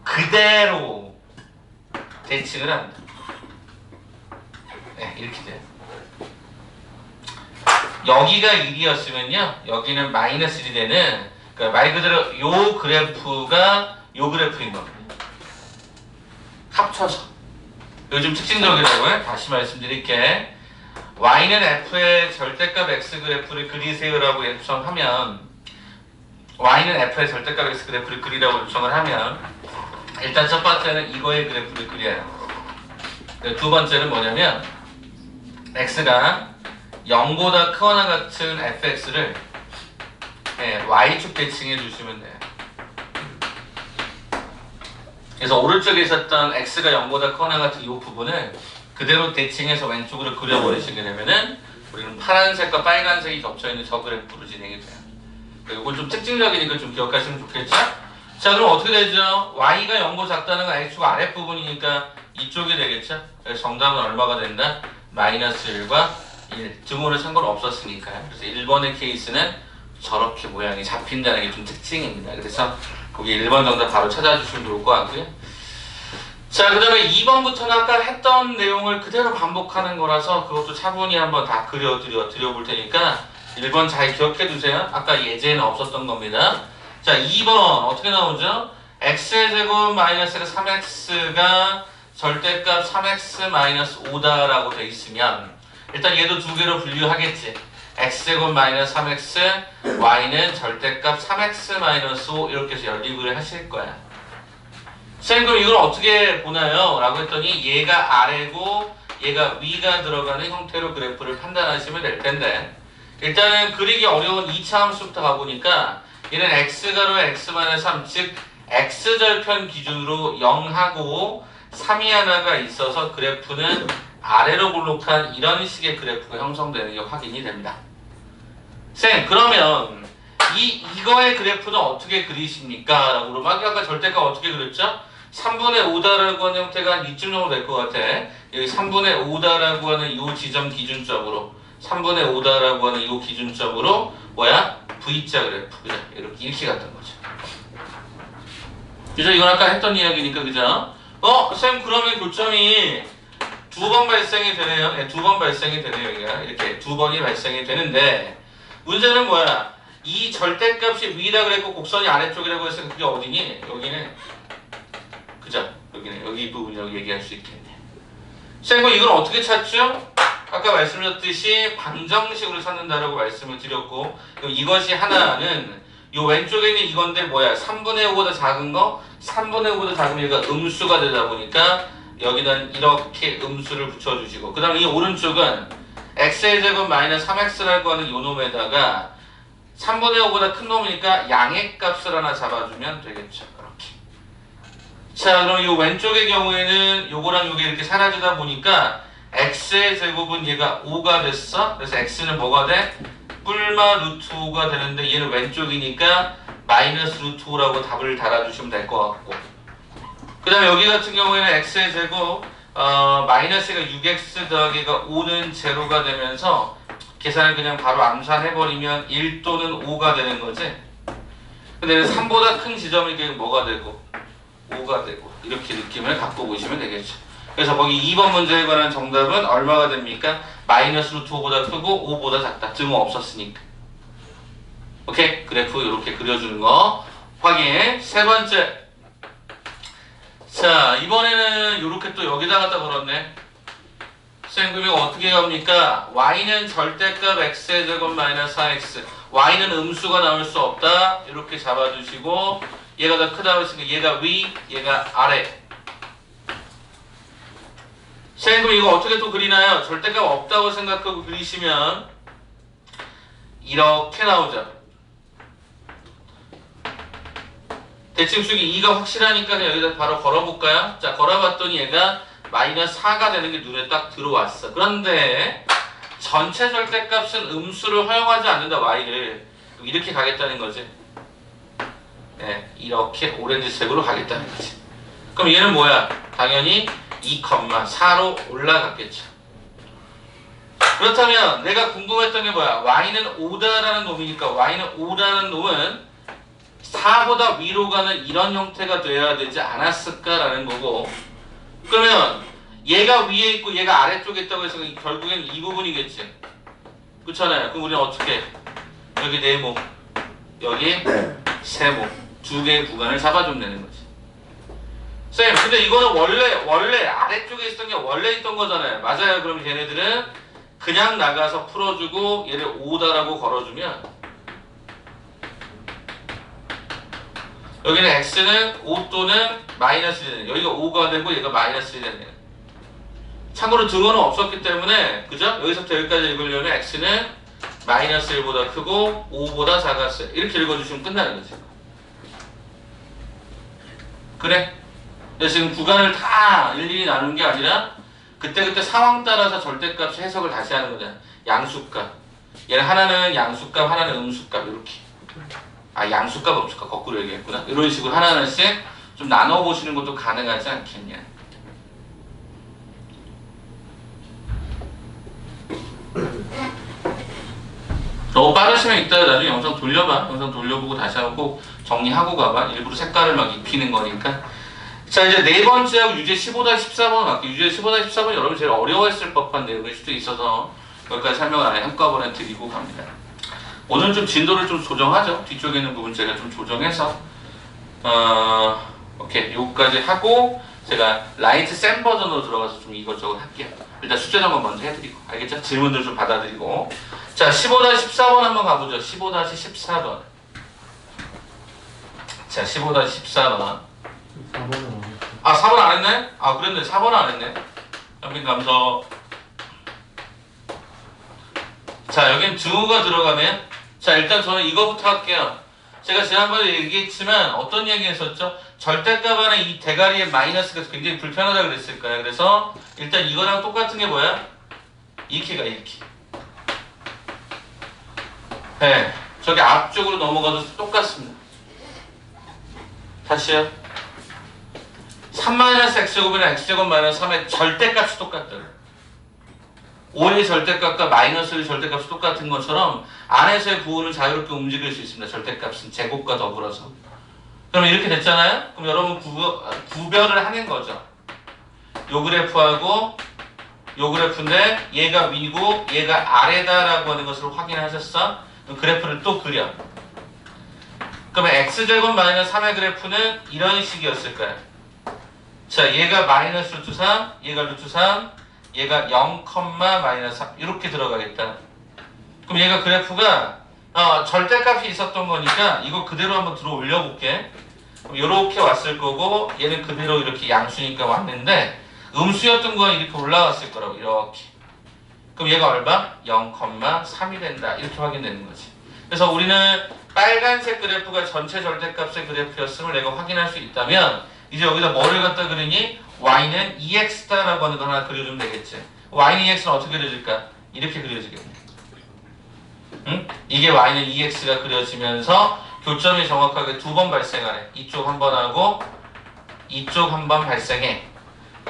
그대로 대칭을 합니다. 네, 이렇게 돼요. 여기가 1이었으면요. 여기는 마이너스 1이 되는, 그러니까 말 그대로 요 그래프가 요 그래프인 겁니다. 합쳐서. 요즘 특징적이라고요. 다시 말씀드릴게. y는 f의 절대값 x 그래프를 그리세요라고 요청하면, y는 f의 절대값 x 그래프를 그리라고 요청을 하면, 일단 첫 번째는 이거의 그래프를 그려요. 두 번째는 뭐냐면 x가 0보다 크거나 같은 fx를 y축 대칭해 주시면 돼요. 그래서 오른쪽에 있었던 x가 0보다 크거나 같은 이 부분을 그대로 대칭해서 왼쪽으로 그려버리시게 되면은 우리는 파란색과 빨간색이 겹쳐있는 저 그래프로 진행이 돼요. 이건 좀 특징적이니까 좀 기억하시면 좋겠죠? 자, 그럼 어떻게 되죠? y가 0보다 작다는 건 x축 아랫부분이니까 이쪽이 되겠죠? 그래서 정답은 얼마가 된다? 마이너스 1과 1. 등호는 상관없었으니까요. 그래서 1번의 케이스는 저렇게 모양이 잡힌다는 게 좀 특징입니다. 그래서 거기 1번 정답 바로 찾아주시면 좋을 것 같고요. 자, 그 다음에 2번부터는 아까 했던 내용을 그대로 반복하는 거라서 그것도 차분히 한번 다 드려볼 테니까 1번 잘 기억해 두세요. 아까 예제는 없었던 겁니다. 자, 2번 어떻게 나오죠? x의 제곱 마이너스 3x가 절대값 3x 마이너스 5다라고 돼 있으면 일단 얘도 두 개로 분류하겠지. x제곱 마이너스 3x, y는 절대값 3x 마이너스 5 이렇게 해서 연립을 하실 거야. 선생님 그럼 이걸 어떻게 보나요? 라고 했더니 얘가 아래고 얘가 위가 들어가는 형태로 그래프를 판단하시면 될 텐데 일단은 그리기 어려운 2차 함수부터 가보니까 얘는 x가로 x-3 즉 x절편 기준으로 0하고 3이 하나가 있어서 그래프는 아래로 볼록한 이런 식의 그래프가 형성되는 게 확인이 됩니다. 쌤 그러면 이거의 그래프는 어떻게 그리십니까? 라고 물어보면 아까 절대값 어떻게 그렸죠? 3분의 5다라고 하는 형태가 한 이쯤 정도 될 것 같아. 여기 3분의 5다라고 하는 이 지점 기준점으로 3분의 5다라고 하는 이 기준점으로 뭐야? V자 그래프. 그죠? 이렇게 갔던 거죠. 그죠? 이건 아까 했던 이야기니까 그죠? 쌤 그러면 교점이 두 번 발생이 되네요. 네, 두 번 발생이 되네요. 여기가 이렇게 두 번이 발생이 되는데 문제는 뭐야? 이 절대값이 위라 그랬고 곡선이 아래쪽이라고 했으니까 그게 어디니? 여기는 그죠? 여기는 여기 부분이라고 얘기할 수 있겠네. 쌤 그럼 이걸 어떻게 찾죠? 아까 말씀드렸듯이 방정식으로 찾는다라고 말씀을 드렸고 그럼 이것이 하나는 요 왼쪽에 있는 이건데 뭐야? 3분의 5보다 작은 거? 3분의 5보다 작은 얘가 음수가 되다 보니까 여기는 이렇게 음수를 붙여주시고 그 다음에 이 오른쪽은 x의 제곱 마이너스 3x라고 하는 요 놈에다가 3분의 5보다 큰 놈이니까 양의 값을 하나 잡아주면 되겠죠. 이렇게. 자 그럼 이 왼쪽의 경우에는 요거랑 요게 이렇게 사라지다 보니까 x의 제곱은 얘가 5가 됐어. 그래서 x는 뭐가 돼? 뿔마 루트 5가 되는데 얘는 왼쪽이니까 마이너스 루트 5라고 답을 달아주시면 될 것 같고 그 다음에 여기 같은 경우에는 x의 제곱 마이너스가 6x 더하기가 5는 제로가 되면서 계산을 그냥 바로 암산해버리면 1 또는 5가 되는 거지. 근데 3보다 큰 지점이 뭐가 되고 5가 되고 이렇게 느낌을 갖고 보시면 되겠죠. 그래서 거기 2번 문제에 관한 정답은 얼마가 됩니까? 마이너스 루트 5보다 크고 5보다 작다. 등호 없었으니까. 오케이? 그래프 이렇게 그려주는 거 확인. 세 번째. 자 이번에는 이렇게 또 여기다 갖다 걸었네. 쌤 그럼 이거 어떻게 합니까? y는 절대값 x의 제곱 마이너스 4x y는 음수가 나올 수 없다. 이렇게 잡아주시고 얘가 더 크다고 했으니까 얘가 위, 얘가 아래. 쌤 그럼 이거 어떻게 또 그리나요? 절대값 없다고 생각하고 그리시면 이렇게 나오죠. 대칭수기 2가 확실하니까 여기다 바로 걸어볼까요? 자 걸어봤더니 얘가 마이너스 4가 되는 게 눈에 딱 들어왔어. 그런데 전체 절대값은 음수를 허용하지 않는다 y를 이렇게 가겠다는 거지. 네, 이렇게 오렌지색으로 가겠다는 거지. 그럼 얘는 뭐야? 당연히 2,4로 올라갔겠죠. 그렇다면 내가 궁금했던 게 뭐야? y는 5다라는 놈이니까 y는 5라는 놈은 4보다 위로 가는 이런 형태가 돼야 되지 않았을까라는 거고, 그러면 얘가 위에 있고 얘가 아래쪽에 있다고 해서 결국엔 이 부분이겠지. 그렇잖아요. 그럼 우리는 어떻게 여기 네모, 여기 세모 두 개의 구간을 잡아주면 되는 거지. 쌤, 근데 이거는 원래 아래쪽에 있었던 게 원래 있던 거잖아요. 맞아요. 그럼 얘네들은 그냥 나가서 풀어주고 얘를 5다라고 걸어주면 여기는 x는 5 또는 마이너스 1이 되는, 여기가 5가 되고 얘가 마이너스 1이 되는. 참고로 등호는 없었기 때문에, 그죠? 여기서부터 여기까지 읽으려면 x는 마이너스 1보다 크고 5보다 작았어요. 이렇게 읽어주시면 끝나는 거지. 그래? 근데 지금 구간을 다 일일이 나누는 게 아니라 그때그때 상황 따라서 절대값 해석을 다시 하는 거잖아. 양수값. 얘는 하나는 양수값, 하나는 음수값, 이렇게. 아, 양수값, 음수값 거꾸로 얘기했구나. 이런 식으로 하나하나씩 좀 나눠보시는 것도 가능하지 않겠냐. 너무 빠르시면 이따 나중에 영상 돌려봐. 영상 돌려보고 다시 한번 꼭 정리하고 가봐. 일부러 색깔을 막 입히는 거니까. 자, 이제 네 번째하고 유제 15-14번 갈게요. 유제 15-14번 여러분 제일 어려워했을 법한 내용일 수도 있어서 여기까지 설명을 아예 한꺼번에 드리고 갑니다. 오늘 좀 진도를 좀 조정하죠. 뒤쪽에 있는 부분 제가 좀 조정해서 오케이, 요거까지 하고 제가 라이트 센 버전으로 들어가서 좀 이것저것 할게요. 일단 숙제 점검 먼저 해드리고, 알겠죠? 질문들 좀 받아드리고. 자, 15-14번 한번 가보죠. 15-14번. 자, 15-14번. 4번은 아, 4번 안 했네? 아, 그랬네. 4번은 안 했네. 연빈 감서. 자, 여긴 등호가 들어가면, 자, 일단 저는 이거부터 할게요. 제가 지난번에 얘기했지만 어떤 얘기 했었죠? 절대값 안에 이 대가리의 마이너스가 굉장히 불편하다 그랬을 거예요. 그래서 일단 이거랑 똑같은 게 뭐야? 이렇게가 이렇게. 네, 저기 앞쪽으로 넘어가도 똑같습니다. 다시요. 3-x제곱이나 x제곱 마이너스 3의 절대값이 똑같다고. 5의 절대값과 마이너스의 절대값이 똑같은 것처럼 안에서의 부호는 자유롭게 움직일 수 있습니다. 절대값은 제곱과 더불어서. 그럼 이렇게 됐잖아요? 그럼 여러분 구별을 하는 거죠. 요 그래프하고 요 그래프인데 얘가 위고 얘가 아래다라고 하는 것을 확인하셨어? 그럼 그래프를 또 그려. 그러면 x제곱 마이너스 3의 그래프는 이런 식이었을 거야. 자, 얘가 마이너스 루트 3, 얘가 루트 3, 얘가 0, 마이너스 3 이렇게 들어가겠다. 그럼 얘가 그래프가 절대값이 있었던 거니까 이거 그대로 한번 들어 올려볼게. 그럼 이렇게 왔을 거고 얘는 그대로 이렇게 양수니까 왔는데 음수였던 건 이렇게 올라왔을 거라고. 이렇게. 그럼 얘가 얼마? 0, 3이 된다. 이렇게 확인되는 거지. 그래서 우리는 빨간색 그래프가 전체 절대값의 그래프였음을 내가 확인할 수 있다면 이제 여기다 뭐를 갖다 그리니? y는 2x다라고 하는 거 하나 그려주면 되겠지. y는 2x는 어떻게 그려질까? 이렇게 그려지겠네. 응? 이게 y는 2x가 그려지면서 교점이 정확하게 두 번 발생하네. 이쪽 한 번 하고 이쪽 한 번 발생해.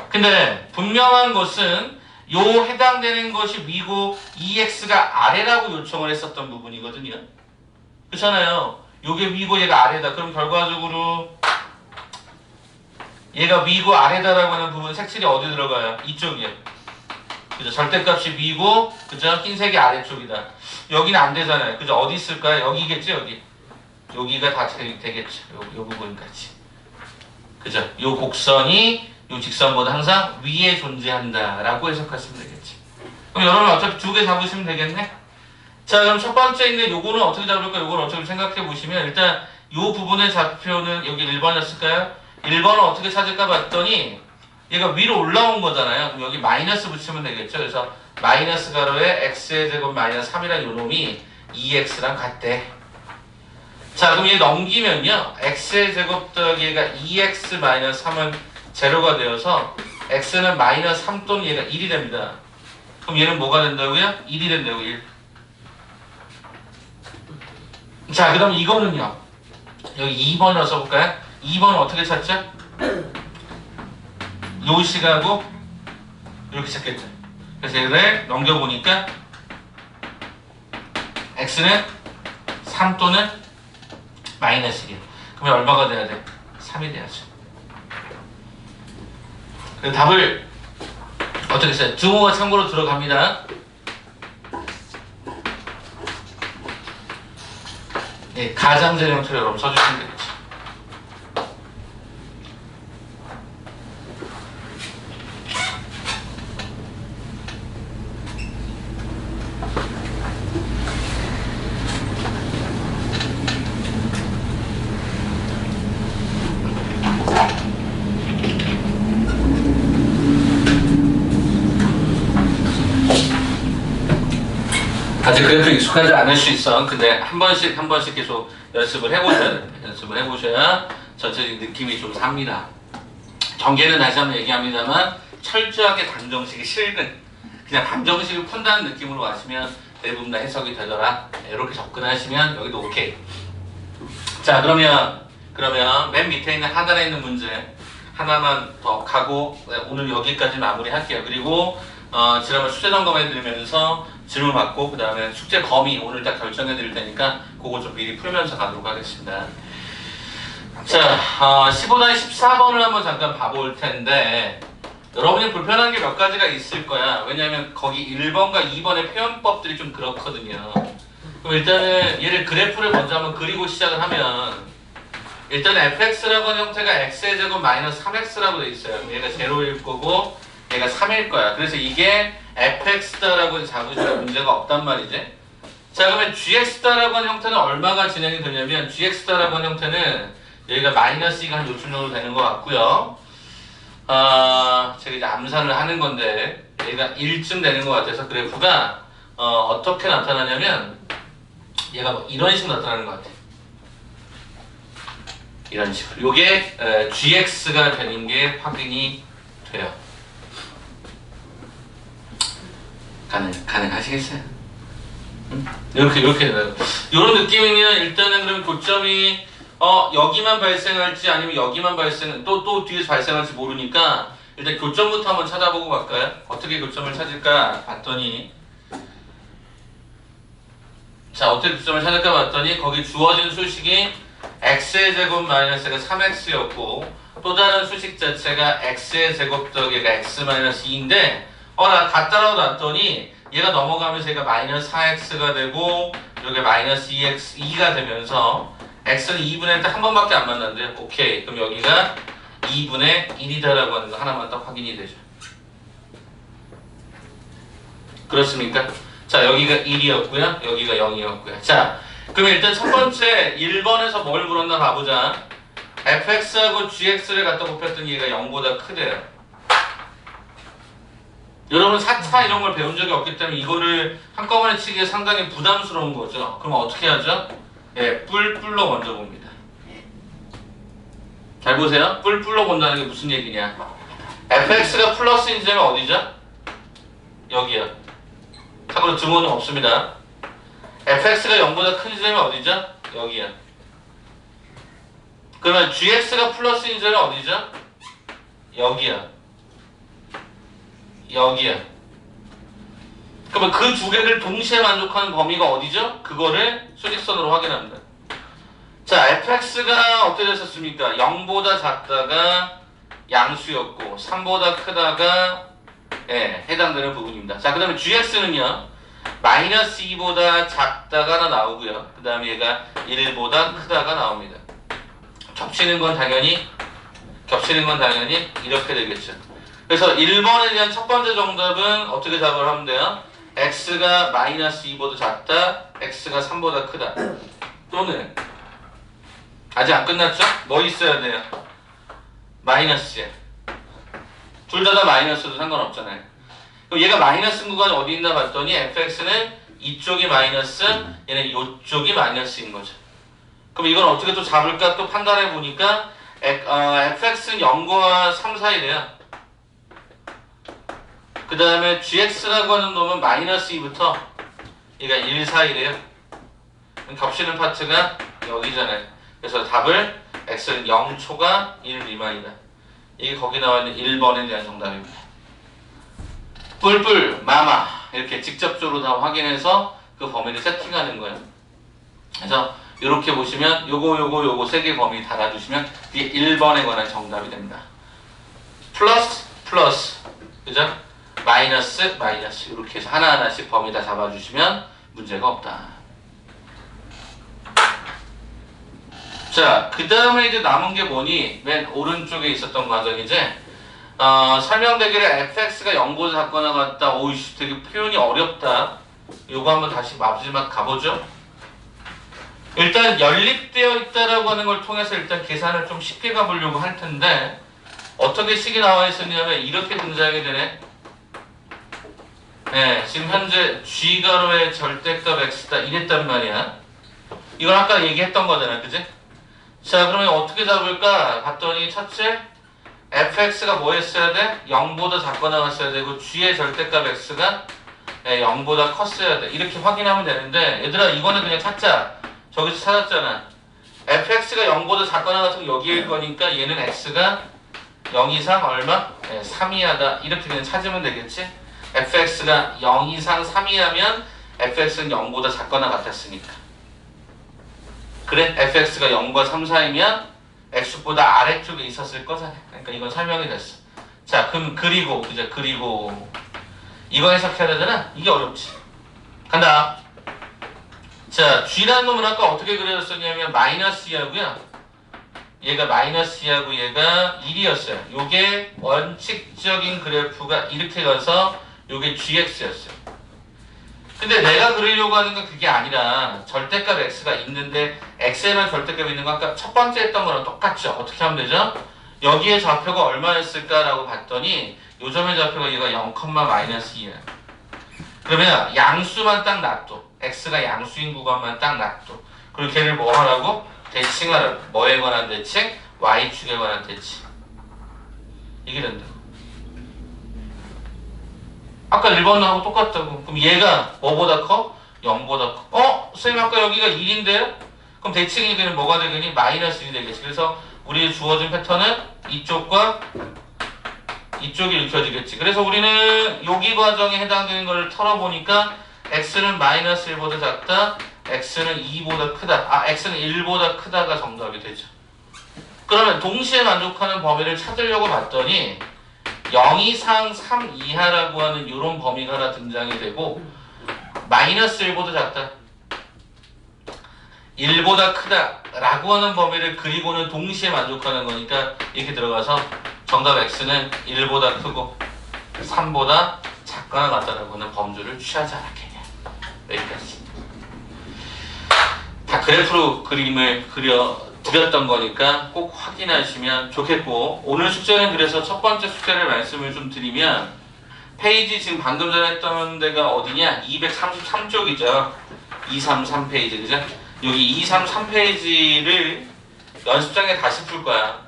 근데 분명한 것은 요 해당되는 것이 위고 2x가 아래라고 요청을 했었던 부분이거든요. 그렇잖아요. 요게 위고 얘가 아래다. 그럼 결과적으로 얘가 위고 아래다라고 하는 부분 색칠이 어디 들어가요? 이쪽이요. 그죠? 절대값이 위고, 그죠? 흰색이 아래쪽이다. 여기는 안 되잖아요. 그죠? 어디 있을까요? 여기겠죠? 여기. 여기가 다 되겠죠. 요 부분까지. 그죠? 요 곡선이 요 직선보다 항상 위에 존재한다라고 해석하시면 되겠지. 그럼 여러분 어차피 두 개 잡으시면 되겠네? 자, 그럼 첫 번째 있는 요거는 어떻게 잡을까? 요거는 어떻게 생각해 보시면 일단 요 부분의 좌표는 여기 1번이었을까요? 1번은 어떻게 찾을까 봤더니 얘가 위로 올라온 거잖아요. 그럼 여기 마이너스 붙이면 되겠죠. 그래서 마이너스 가로에 x의 제곱 마이너스 3이라는 요 놈이 2x랑 같대. 자, 그럼 얘 넘기면요. x의 제곱 더하기 얘가 2x 마이너스 3은 제로가 되어서 x는 마이너스 3 또는 얘가 1이 됩니다. 그럼 얘는 뭐가 된다고요? 1이 된다고. 1. 자, 그럼 이거는요. 여기 2번을 써볼까요? 2번은 어떻게 찾죠? 요 식하고 이렇게 찾겠죠. 그래서 얘를 넘겨보니까 x는 3 또는 마이너스 1이에요. 그러면 얼마가 돼야 돼? 3이 돼야죠. 그래서 답을 어떻게 써요? 등호가 참고로 들어갑니다. 네, 가장자리 형태로 여러분 써주시면 되겠죠. 아직 그래도 익숙하지 않을 수 있어. 근데 한 번씩 계속 연습을 해보셔야 됩니다. 연습을 해보셔야 전체적인 느낌이 좀 삽니다. 전개는 다시 한번 얘기합니다만 철저하게 방정식이 실근, 그냥 방정식을 푼다는 느낌으로 가시면 대부분 다 해석이 되더라. 이렇게 접근하시면 여기도 오케이. 자, 그러면 맨 밑에 있는 하단에 있는 문제 하나만 더 가고 오늘 여기까지 마무리할게요. 그리고 지난번 숙제 점검해드리면서 질문 받고 그 다음에 숙제 범위 오늘 딱 결정해드릴 테니까 그거 좀 미리 풀면서 가도록 하겠습니다. 자, 15-14번을 한번 잠깐 봐볼 텐데 여러분이 불편한 게 몇 가지가 있을 거야. 왜냐하면 거기 1번과 2번의 표현법들이 좀 그렇거든요. 그럼 일단은 얘를 그래프를 먼저 한번 그리고 시작을 하면 일단 fx라고 하는 형태가 x의 제곱 마이너스 3x라고 돼 있어요. 얘가 0일 거고 얘가 3일 거야. 그래서 이게 fx다라고 잡으시면 문제가 없단 말이지. 자, 그러면 gx다라고 하는 형태는 얼마가 진행이 되냐면 gx다라고 하는 형태는 여기가 마이너스 2가 한 요쯤 정도 되는 것 같고요. 제가 이제 암산을 하는 건데 얘가 1쯤 되는 것 같아서 그래프가 어떻게 나타나냐면 얘가 뭐 이런 식으로 나타나는 것 같아. 이런 식으로. 요게 gx가 되는 게 확인이 돼요. 가능하시겠어요? 이렇게 되나요? 이런 느낌이면 일단은 그럼 교점이 여기만 발생할지 아니면 여기만 또 뒤에서 발생할지 모르니까 일단 교점부터 한번 찾아보고 갈까요? 어떻게 교점을 찾을까 봤더니 자, 어떻게 교점을 찾을까 봤더니 거기 주어진 수식이 x의 제곱 마이너스가 3x였고 또 다른 수식 자체가 x의 제곱 더하기가 x 마이너스 2인데 나 갖다라고 놨더니 얘가 넘어가면서 얘가 마이너스 4x가 되고 여기 마이너스 2가 되면서 x는 2분의 1 딱 한 번밖에 안 만났는데 오케이. 그럼 여기가 2분의 1이다라고 하는 거 하나만 딱 확인이 되죠. 그렇습니까? 자, 여기가 1이었고요. 여기가 0이었고요. 자, 그럼 일단 첫 번째 1번에서 뭘 물었나 봐보자. fx하고 gx를 갖다 곱했더니 얘가 0보다 크대요. 여러분 4차 이런 걸 배운 적이 없기 때문에 이거를 한꺼번에 치기에 상당히 부담스러운 거죠. 그럼 어떻게 하죠? 예, 뿔뿔로 먼저 봅니다. 잘 보세요. 뿔뿔로 본다는 게 무슨 얘기냐. fx가 플러스인 지점이 어디죠? 여기요. 참고로 증오는 없습니다. fx가 0보다 큰 지점이 어디죠? 여기요. 그러면 gx가 플러스인 지점이 어디죠? 여기요. 여기야. 그러면 그 두 개를 동시에 만족하는 범위가 어디죠? 그거를 수직선으로 확인합니다. 자, fx가 어떻게 됐었습니까? 0보다 작다가 양수였고 3보다 크다가 해당되는 부분입니다. 자, 그 다음에 gx는요 마이너스 2보다 작다가 하나 나오고요. 그 다음에 얘가 1보다 크다가 나옵니다. 겹치는 건 당연히 이렇게 되겠죠. 그래서 1번에 대한 첫 번째 정답은 어떻게 답을 하면 돼요? x가 마이너스 2보다 작다, x가 3보다 크다. 또는 아직 안 끝났죠? 뭐 있어야 돼요? 마이너스에. 둘 다 마이너스도 상관없잖아요. 그럼 얘가 마이너스인 구간이 어디 있나 봤더니 fx는 이쪽이 마이너스, 얘는 이쪽이 마이너스인 거죠. 그럼 이건 어떻게 또 잡을까 또 판단해 보니까 fx는 0과 3 사이래요. 그 다음에 gx라고 하는 놈은 마이너스 2부터 얘가 1 사이래요. 겹치는 파트가 여기잖아요. 그래서 답을 x는 0초가 1 미만이다. 이게 거기 나와 있는 1번에 대한 정답입니다. 뿔뿔 마마 이렇게 직접적으로 다 확인해서 그 범위를 세팅하는 거예요. 그래서 이렇게 보시면 요거 세 개 범위 달아주시면 이게 1번에 관한 정답이 됩니다. 플러스 그죠? 마이너스 이렇게 해서 하나하나씩 범위 다 잡아주시면 문제가 없다. 자, 그 다음에 이제 남은 게 뭐니? 맨 오른쪽에 있었던 과정이지. 설명되기를 fx가 0보다 작거나 같다. 오이씨, 되게 표현이 어렵다. 요거 한번 다시 마지막 가보죠. 일단 연립되어 있다라고 하는 걸 통해서 일단 계산을 좀 쉽게 가보려고 할 텐데 어떻게 식이 나와 있었냐면 이렇게 등장이 되네. 네, 지금 현재 g가로의 절대값 x다 이랬단 말이야. 이건 아까 얘기했던 거잖아, 그지? 자, 그러면 어떻게 잡을까 봤더니 첫째, fx가 뭐 했어야 돼? 0보다 작거나 같아야 되고 g의 절대값 x가 0보다 컸어야 돼. 이렇게 확인하면 되는데 얘들아 이거는 그냥 찾자. 저기서 찾았잖아. fx가 0보다 작거나 같으면 여기일 거니까 얘는 x가 0 이상 얼마? 3 이하다. 이렇게 그냥 찾으면 되겠지? fx가 0 이상 3 이하면 fx는 0보다 작거나 같았으니까. 그래? fx가 0과 3 사이면 x보다 아래쪽에 있었을 거잖아. 그러니까 이건 설명이 됐어. 자, 그럼 그리고 이거 해석해야 되잖아? 이게 어렵지. 간다. 자, g라는 놈은 아까 어떻게 그려졌었냐면 마이너스 2하고요. 얘가 마이너스 2하고 얘가 1이었어요. 요게 원칙적인 그래프가 이렇게 가서 요게 gx였어요. 근데 내가 그리려고 하는 건 그게 아니라 절대값 x가 있는데 x에만 절대값이 있는 건 아까 첫 번째 했던 거랑 똑같죠. 어떻게 하면 되죠? 여기에 좌표가 얼마였을까라고 봤더니 요 점의 좌표가 얘가 0,-2야. 그러면 양수만 딱 놔둬. x가 양수인 구간만 딱 놔둬. 그리고 걔를 뭐 하라고? 대칭하라고. 뭐에 관한 대칭? y축에 관한 대칭. 이게 된다. 아까 1번하고 똑같다고. 그럼 얘가 뭐보다 커? 0보다 커. 선생님 아까 여기가 1인데요? 그럼 대칭이 되는 뭐가 되겠니? 마이너스 1이 되겠지. 그래서 우리 주어진 패턴은 이쪽과 이쪽이 읽혀지겠지. 그래서 우리는 여기 과정에 해당되는 걸 털어보니까 x는 마이너스 1보다 작다. x는 2보다 크다. x는 1보다 크다가 정답이 되죠. 그러면 동시에 만족하는 범위를 찾으려고 봤더니 0 이상 3 이하라고 하는 이런 범위가 하나 등장이 되고 마이너스 1보다 작다. 1보다 크다 라고 하는 범위를 그리고는 동시에 만족하는 거니까 이렇게 들어가서 정답 x는 1보다 크고 3보다 작거나 같다라고 하는 범주를 취하지 않았겠냐. 여기까지. 다 그래프로 그림을 드렸던 거니까 꼭 확인하시면 좋겠고 오늘 숙제는 그래서 첫 번째 숙제를 말씀을 좀 드리면 페이지 지금 방금 전에 했던 데가 어디냐? 233쪽이죠. 233페이지 그죠? 여기 233페이지를 연습장에 다시 풀 거야.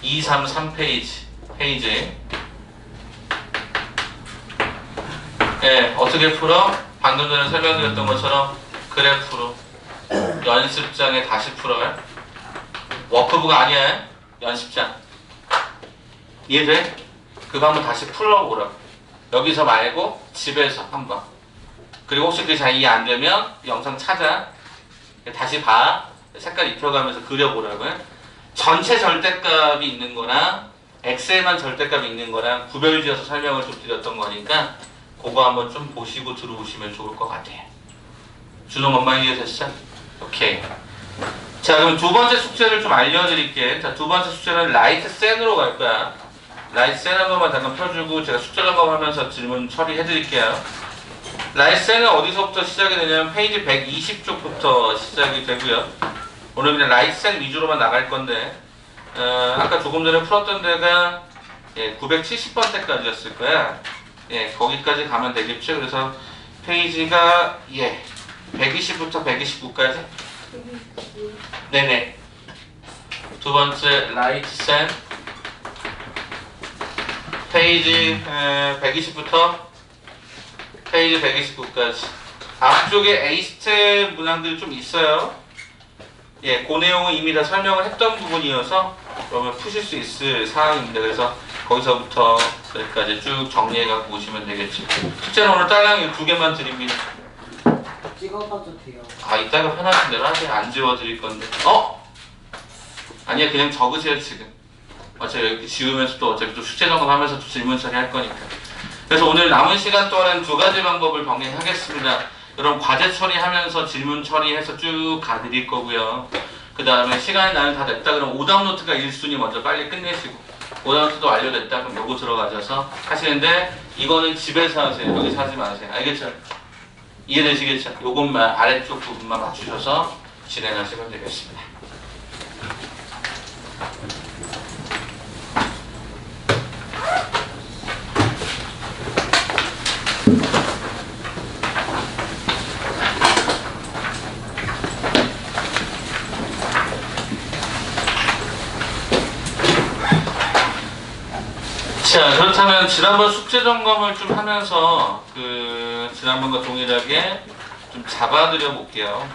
233페이지 네, 어떻게 풀어? 방금 전에 설명드렸던 것처럼 그래프로 연습장에 다시 풀어요. 워크북 아니야. 연습장. 이해돼? 그거 한번 다시 풀어보라고. 여기서 말고 집에서 한번. 그리고 혹시 그게 잘 이해 안 되면 영상 찾아. 다시 봐. 색깔 입혀가면서 그려보라고요. 전체 절대값이 있는 거랑 x에만 절대값이 있는 거랑 구별지어서 설명을 좀 드렸던 거니까 그거 한번 좀 보시고 들어오시면 좋을 것 같아요. 준호 엄마 이해됐어? 오케이. 자, 그럼 두 번째 숙제를 좀 알려드릴게. 자, 두 번째 숙제는 라이트 센으로 갈 거야. 라이트 센 한 번만 잠깐 펴주고 제가 숙제 점검하면서 질문 처리해드릴게요. 라이트 센은 어디서부터 시작이 되냐면 페이지 120쪽부터 시작이 되고요. 오늘 그냥 라이트 센 위주로만 나갈 건데 아까 조금 전에 풀었던 데가 970번대까지였을 거야. 거기까지 가면 되겠죠. 그래서 페이지가 120부터 129까지. 네네. 두 번째 라이트 센 페이지 120부터 페이지 129까지. 앞쪽에 A 스텝 문항들이 좀 있어요. 예, 그 내용은 이미 다 설명을 했던 부분이어서 그러면 푸실 수 있을 사항입니다. 그래서 거기서부터 여기까지 쭉 정리해갖고 보시면 되겠지. 숙제는 오늘 딸랑이 2개만 드립니다. 찍어봐도 돼요. 아, 이따가 편하신 대로 하세요. 안 지워드릴 건데. 아니야, 그냥 적으세요, 지금. 어차피 이렇게 지우면서 또 어차피 또 숙제 점검하면서 또 질문 처리할 거니까. 그래서 오늘 남은 시간 동안은 2가지 방법을 병행하겠습니다. 그럼 과제 처리하면서 질문 처리해서 쭉 가드릴 거고요. 그 다음에 시간이 나는 다 됐다 그러면 오답 노트가 1순위 먼저 빨리 끝내시고 오답 노트도 완료됐다 그럼 요거 들어가셔서 하시는데 이거는 집에서 하세요. 여기서 하지 마세요. 알겠죠? 이해되시겠죠? 요것만 아래쪽 부분만 맞추셔서 진행하시면 되겠습니다. 자, 그렇다면 지난번 숙제 점검을 좀 하면서 지난번과 동일하게 좀 잡아드려 볼게요.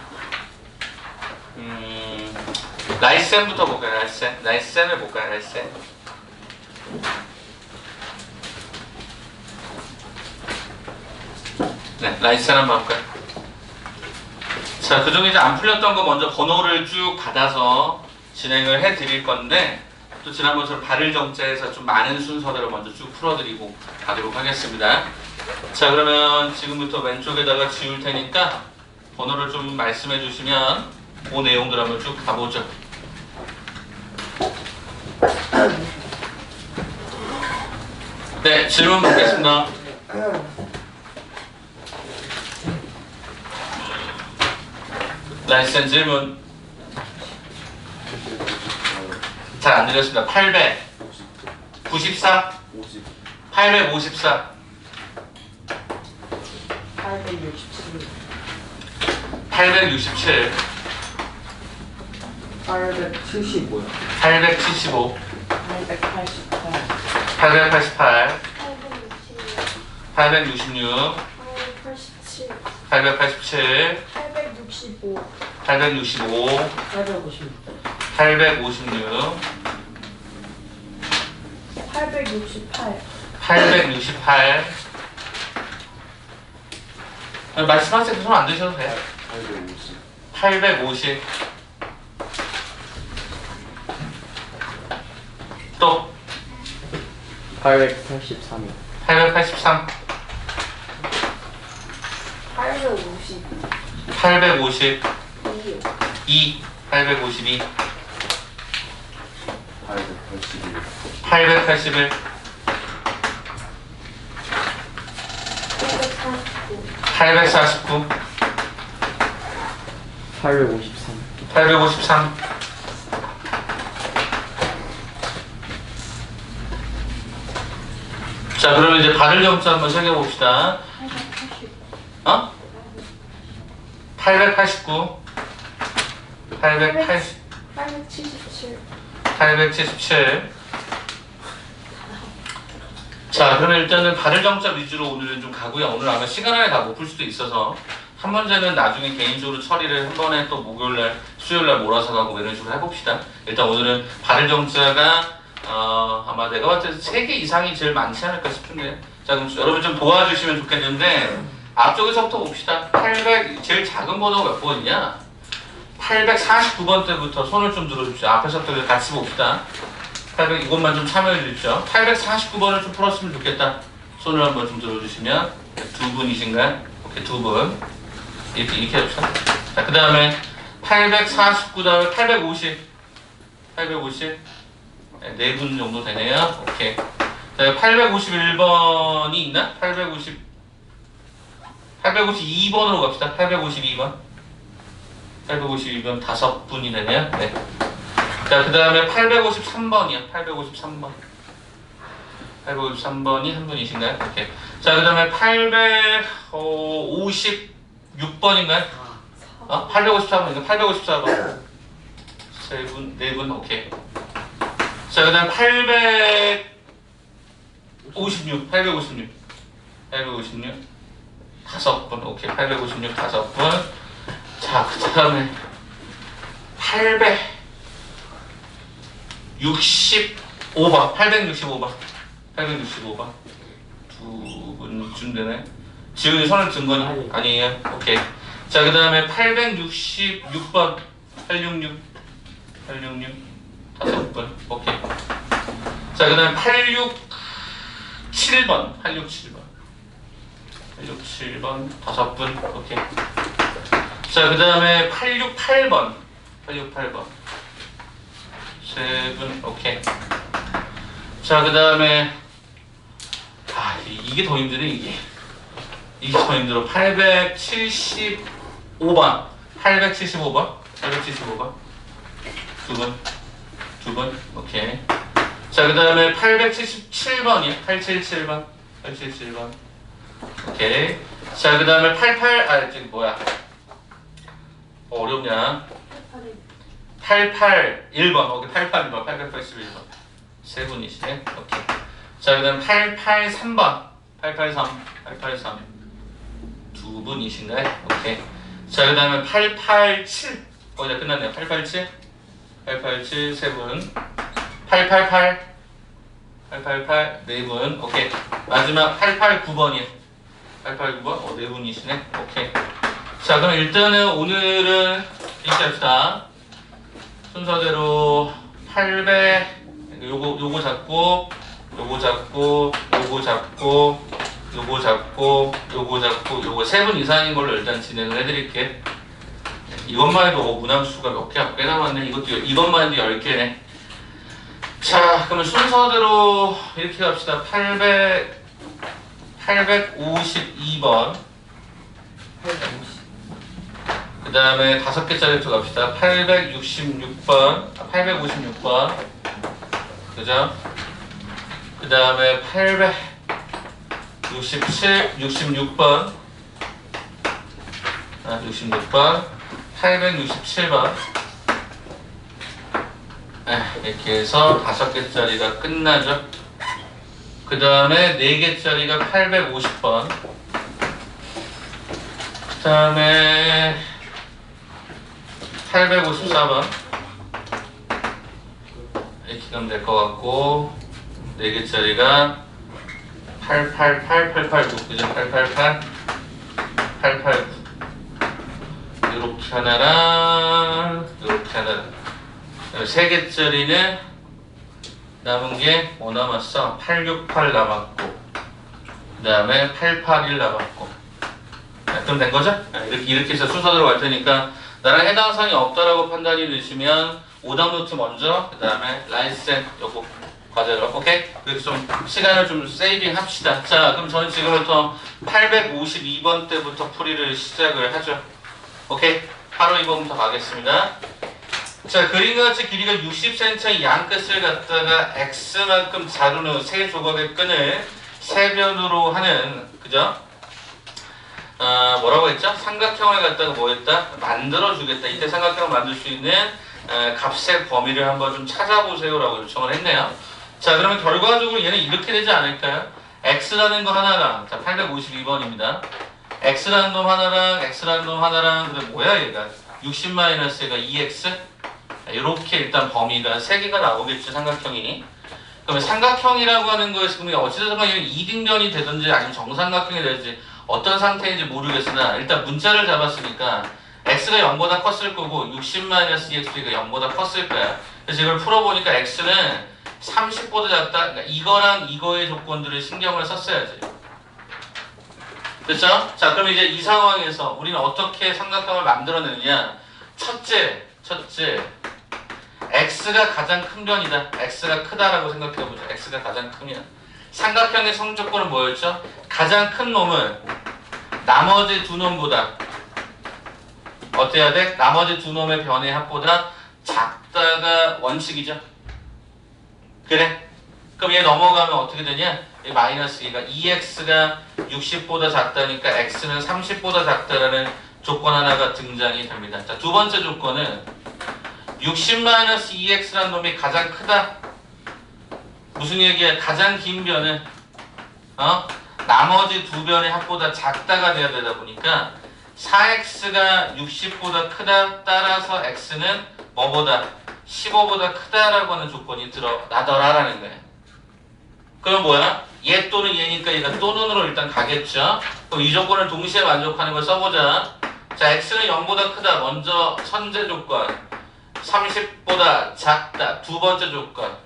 라이센부터 볼까요? 라이센을 볼까요? 라이센. 네, 라이센 한번 볼까요? 자, 그중에 이제 안 풀렸던 거 먼저 번호를 쭉 받아서 진행을 해 드릴 건데 또 지난번처럼 발을 정자해서 좀 많은 순서대로 먼저 쭉 풀어드리고 가도록 하겠습니다. 자, 그러면 지금부터 왼쪽에다가 지울 테니까 번호를 좀 말씀해 주시면 그 내용들 한번 쭉 가보죠. 네, 질문 받겠습니다. 라이센 질문. 잘 안 들렸습니다. 894 854 867 867 875요. 875 888 888 866 887 865 865 856 856 868 868 말씀하세요. 손 안 드셔도 돼요. 850 또 883 883 850 850 2 2 852 881 881 849 849 853 853 자, 그러면 이제 발을 점수 한번 새겨봅시다. 889 880 877 877 자, 그러면 일단은 발을 정자 위주로 오늘은 좀 가고요. 오늘 아마 시간 안에 다 못 풀 수도 있어서 한 문제는 나중에 개인적으로 처리를 한 번에 또 목요일날, 수요일날 몰아서 가고 이런 식으로 해봅시다. 일단 오늘은 발을 정자가 아마 내가 봤을 때 3개 이상이 제일 많지 않을까 싶은데요. 자, 그럼 여러분 좀 도와주시면 좋겠는데 앞쪽에서부터 봅시다. 800 제일 작은 번호가 몇 번이냐? 849번 때부터 손을 좀 들어주십시오. 앞에서부터 같이 봅시다. 800 이것만 좀 참여해 주십시오. 849번을 좀 풀었으면 좋겠다. 손을 한번 좀 들어주시면 두 분이신가요? 오케이, 두 분. 이렇게 해줍시다. 자, 그 다음에 849 다음에 850 네 분 정도 되네요. 오케이. 자, 851번이 있나? 852번으로 갑시다. 852번 5분이 되네요. 네. 자, 그 다음에 853번이요. 853번이 한 분이신가요? 오케이. 자, 그 다음에 856번인가요? 854번인가? 854번. 세 분, 네 분, 오케이. 자, 그 다음 856. 5분, 오케이. 856 5분. 자, 그 다음에 865번. 865번. 865번. 두 분쯤 되네. 지금 손을 든 거니? 아니에요. 오케이. 자, 그 다음에 866번. 866. 866. 5번. 오케이. 자, 그 다음에 867번. 867번. 867번. 5분. 오케이. 자, 그 다음에 868번. 868번. 3분. 오케이. 자, 그 다음에 이게 더 힘드네. 이게 더 힘들어. 875번. 875번. 875번. 두 번. 오케이. 자, 그 다음에 877번이야. 877번. 877번. 오케이. 자, 그 다음에 저기 뭐야. 어렵냐. 881번. 오케이. 881번. 881번. 세 분이시네. 오케이. 자, 그 다음 883번. 883. 두 분이신가요? 오케이. 자, 그 다음에 887. 거의 다 끝났네요. 887. 887 세 분. 888. 888 네 분. 오케이. 마지막 889번이에요. 889번. 네 분이시네. 오케이. 자, 그럼 일단은 오늘은 이렇게 합시다. 순서대로 800 요거 잡고 요거 세 분 이상인 걸로 일단 진행을 해드릴게. 이것만 해도 문항수가 몇 개야? 꽤 남았네. 이것만 해도 10개네. 자, 그러면 순서대로 이렇게 갑시다. 852번. 그 다음에 5개짜리부터 갑시다. 866번. 856번. 그죠? 그 다음에 66번. 66번. 867번. 이렇게 해서 5개짜리가 끝나죠. 그 다음에 4개짜리가 850번. 그 다음에 854번. 이렇게 가면 될 것 같고, 4개짜리가 889, 그죠? 889. 이렇게 하나랑, 이렇게 하나랑. 3개짜리는 남은 게 뭐 남았어? 868 남았고, 그 다음에 881 남았고. 그럼 된 거죠? 이렇게 해서 순서대로 갈 테니까, 나랑 해당 사항이 없다라고 판단이 되시면, 오답 노트 먼저, 그 다음에 라이센 요거 과제로. 오케이? 그래서 좀 시간을 좀 세이빙 합시다. 자, 그럼 저는 지금부터 852번 때부터 풀이를 시작을 하죠. 오케이? 바로 2번부터 가겠습니다. 자, 그림과 같이 길이가 60cm의 양 끝을 갖다가 x만큼 자르는 세 조각의 끈을 세 변으로 하는, 그죠? 뭐라고 했죠? 삼각형을 갖다가 뭐 했다? 만들어주겠다. 이때 삼각형을 만들 수 있는 값의 범위를 한번 좀 찾아보세요라고 요청을 했네요. 자, 그러면 결과적으로 얘는 이렇게 되지 않을까요? x라는 거 하나랑, 자, 852번입니다. x라는 놈 하나랑, x라는 놈 하나랑, 근데 뭐야 얘가? 60-얘가 2x? 이렇게 일단 범위가 3개가 나오겠죠, 삼각형이. 그러면 삼각형이라고 하는 거에서 보면 어찌됐든 간에 이등변이 되든지 아니면 정삼각형이 되든지 어떤 상태인지 모르겠으나 일단 문자를 잡았으니까 x가 0보다 컸을 거고 60-2x가 0보다 컸을 거야. 그래서 이걸 풀어보니까 x는 30보다 작다. 그러니까 이거랑 이거의 조건들을 신경을 썼어야지. 됐죠? 자, 그럼 이제 이 상황에서 우리는 어떻게 삼각형을 만들어내느냐? 첫째, x가 가장 큰 변이다. x가 크다라고 생각해보자. x가 가장 크면 삼각형의 성조건은 뭐였죠? 가장 큰 놈은 나머지 두 놈보다 어때야 돼? 나머지 두 놈의 변의 합보다 작다가 원칙이죠. 그래? 그럼 얘 넘어가면 어떻게 되냐? 이 마이너스 2가 2x가 60보다 작다니까 x는 30보다 작다라는 조건 하나가 등장이 됩니다. 자, 두 번째 조건은 60-2x라는 놈이 가장 크다. 무슨 얘기야? 가장 긴 변은 나머지 두 변의 합보다 작다가 돼야 되다 보니까 4x가 60보다 크다. 따라서 x는 뭐보다 15보다 크다라고 하는 조건이 드러나더라라는 거예요. 그럼 뭐야? 얘 또는 얘니까 얘가 또는으로 일단 가겠죠. 그럼 이 조건을 동시에 만족하는 걸 써보자. 자, x는 0보다 크다. 먼저 선제 조건. 30보다 작다. 두 번째 조건.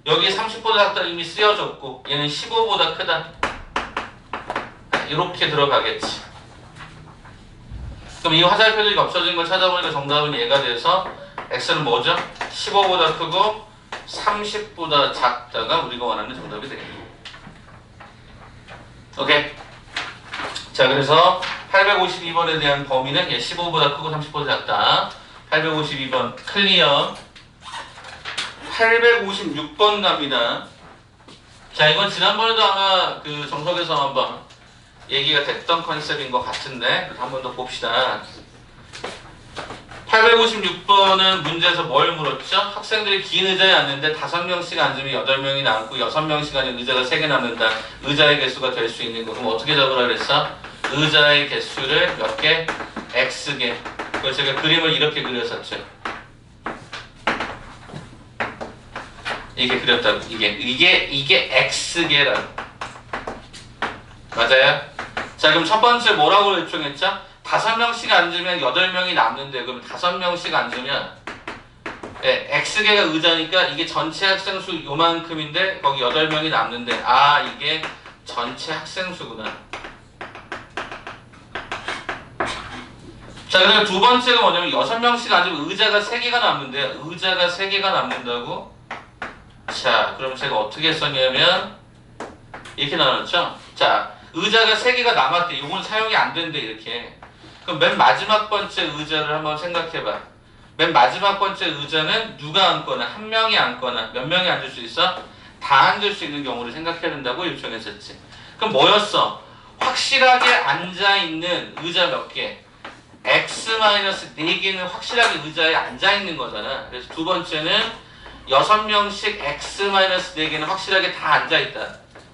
여기 30보다 작다 이미 쓰여졌고 얘는 15보다 크다. 이렇게 들어가겠지. 그럼 이 화살표들이 없어진 걸 찾아보니까 정답은 얘가 돼서 x는 뭐죠? 15보다 크고 30보다 작다가 우리가 원하는 정답이 되겠네요. 오케이. 자, 그래서 852번에 대한 범위는 얘 15보다 크고 30보다 작다. 852번 클리어. 856번 갑니다. 자, 이건 지난번에도 아마 그 정석에서 한번 얘기가 됐던 컨셉인 것 같은데 한 번 더 봅시다. 856번은 문제에서 뭘 물었죠? 학생들이 긴 의자에 앉는데 5명씩 앉으면 8명이 남고 6명씩 앉으면 의자가 3개 남는다. 의자의 개수가 될 수 있는 거. 그럼 어떻게 잡으라 그랬어? 의자의 개수를 몇 개? X개. 그걸 제가 그림을 이렇게 그렸었죠. 이게 그렸다고. 이게 X개라고. 맞아요? 자, 그럼 첫 번째 뭐라고 요청했죠? 5명씩 앉으면 8명이 남는데, 그럼 5명씩 앉으면, 네, X개가 의자니까 이게 전체 학생 수 요만큼인데, 거기 8명이 남는데, 아, 이게 전체 학생 수구나. 자, 그다음에 두 번째가 뭐냐면, 6명씩 앉으면 의자가 3개가 남는데, 의자가 3개가 남는다고? 자, 그럼 제가 어떻게 썼냐면, 이렇게 나눴죠? 자, 의자가 3개가 남았대. 이건 사용이 안 된대, 이렇게. 그럼 맨 마지막 번째 의자를 한번 생각해봐. 맨 마지막 번째 의자는 누가 앉거나, 한 명이 앉거나, 몇 명이 앉을 수 있어? 다 앉을 수 있는 경우를 생각해야 된다고 요청했었지. 그럼 뭐였어? 확실하게 앉아있는 의자 몇 개? X-4개는 확실하게 의자에 앉아있는 거잖아. 그래서 두 번째는 6명씩 X-4개는 확실하게 다 앉아있다.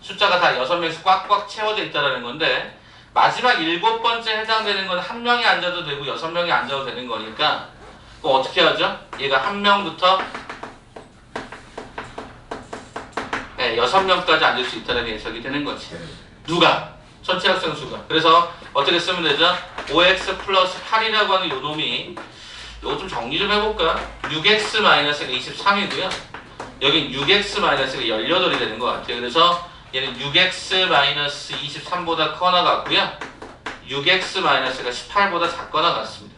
숫자가 다 6명씩 꽉꽉 채워져 있다는 건데 마지막 7번째 해당되는 건 1명이 앉아도 되고 6명이 앉아도 되는 거니까 그럼 어떻게 하죠? 얘가 1명부터 6명까지 앉을 수 있다는 해석이 되는 거지. 누가? 전체 학생 수가. 그래서 어떻게 쓰면 되죠? 5x 플러스 8이라고 하는 요 놈이 이거 좀 정리 좀 해볼까? 6x 마이너스가 23이고요. 여긴 6x 마이너스가 18이 되는 것 같아요. 그래서 얘는 6x 마이너스 23보다 커나 같고요. 6x 마이너스가 18보다 작거나 같습니다.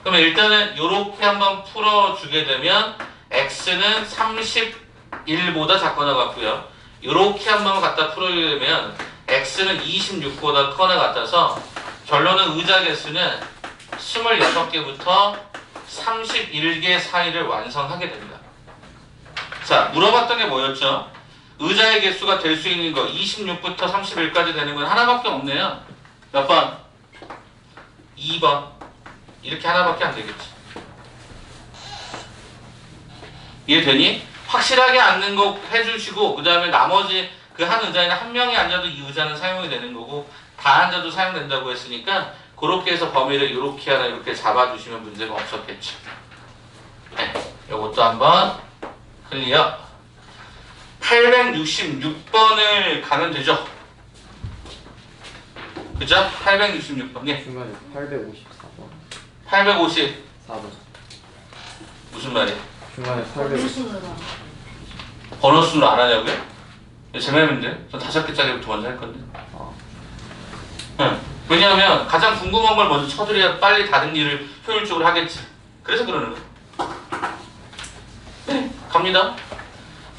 그러면 일단은 이렇게 한번 풀어주게 되면 x는 31보다 작거나 같고요. 이렇게 한번 갖다 풀어주게 되면 x는 26보다 커나 같아서 결론은 의자 개수는 26개부터 31개 사이를 완성하게 됩니다. 자, 물어봤던 게 뭐였죠? 의자의 개수가 될 수 있는 거 26부터 31까지 되는 건 하나밖에 없네요. 몇 번? 2번. 이렇게 하나밖에 안 되겠지. 이해되니? 확실하게 앉는 거 해주시고 그 다음에 나머지 그 한 의자에는 한 명이 앉아도 이 의자는 사용이 되는 거고 다 앉아도 사용된다고 했으니까 그렇게 해서 범위를 이렇게 하나 이렇게 잡아주시면 문제가 없었겠죠. 네, 요것도 한번 클리어. 866번을 가면 되죠. 그죠? 866번. 네. 중간에 854번. 854번. 무슨 말이에요? 중간에 850. 번호 수를 안 하냐고요? 제 맘인데? 전 5개짜리부터 먼저 할 건데. 응. 왜냐하면 가장 궁금한 걸 먼저 쳐드려야 빨리 다른 일을 효율적으로 하겠지. 그래서 그러는 거예요. 네, 갑니다.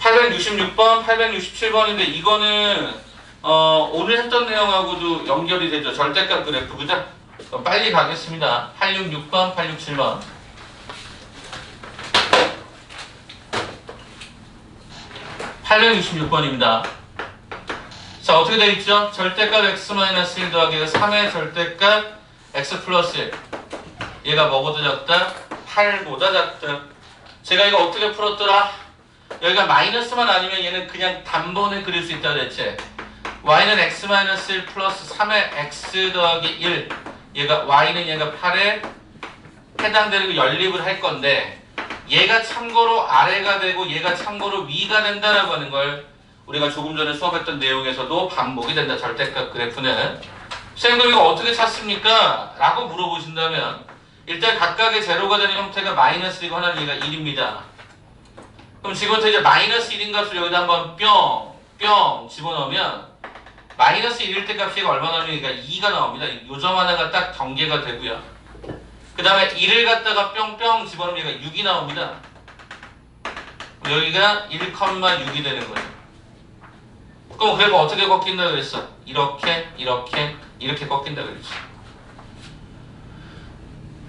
866번, 867번인데 이거는 오늘 했던 내용하고도 연결이 되죠. 절대값 그래프, 그죠? 그럼 빨리 가겠습니다. 866번, 867번. 866번입니다. 자, 어떻게 되어 있죠? 절대값 x-1 더하기 3의 절대값 x 플러스 1. 얘가 뭐보다 작다? 8보다 작다. 제가 이거 어떻게 풀었더라? 여기가 마이너스만 아니면 얘는 그냥 단번에 그릴 수 있다 그랬지. y는 x-1 플러스 3의 x 더하기 1. 얘가 y는 얘가 8의 해당되는 연립을 할 건데 얘가 참고로 아래가 되고 얘가 참고로 위가 된다라고 하는 걸 우리가 조금 전에 수업했던 내용에서도 반복이 된다. 절대값 그래프는. 선생님 그럼 이거 어떻게 찾습니까? 라고 물어보신다면 일단 각각의 제로가 되는 형태가 마이너스 1이고 하나는 얘가 1입니다. 그럼 지금부터 이제 마이너스 1인 값을 여기다 한번 뿅 집어넣으면 마이너스 1일 때 값이 얼마 나오니까 2가 나옵니다. 요점 하나가 딱 경계가 되고요. 그 다음에 1을 갖다가 뿅뿅 집어넣으면 얘가 6이 나옵니다. 여기가 1,6이 되는 거예요. 그럼 그래프 어떻게 꺾인다 그랬어? 이렇게 꺾인다 그랬지.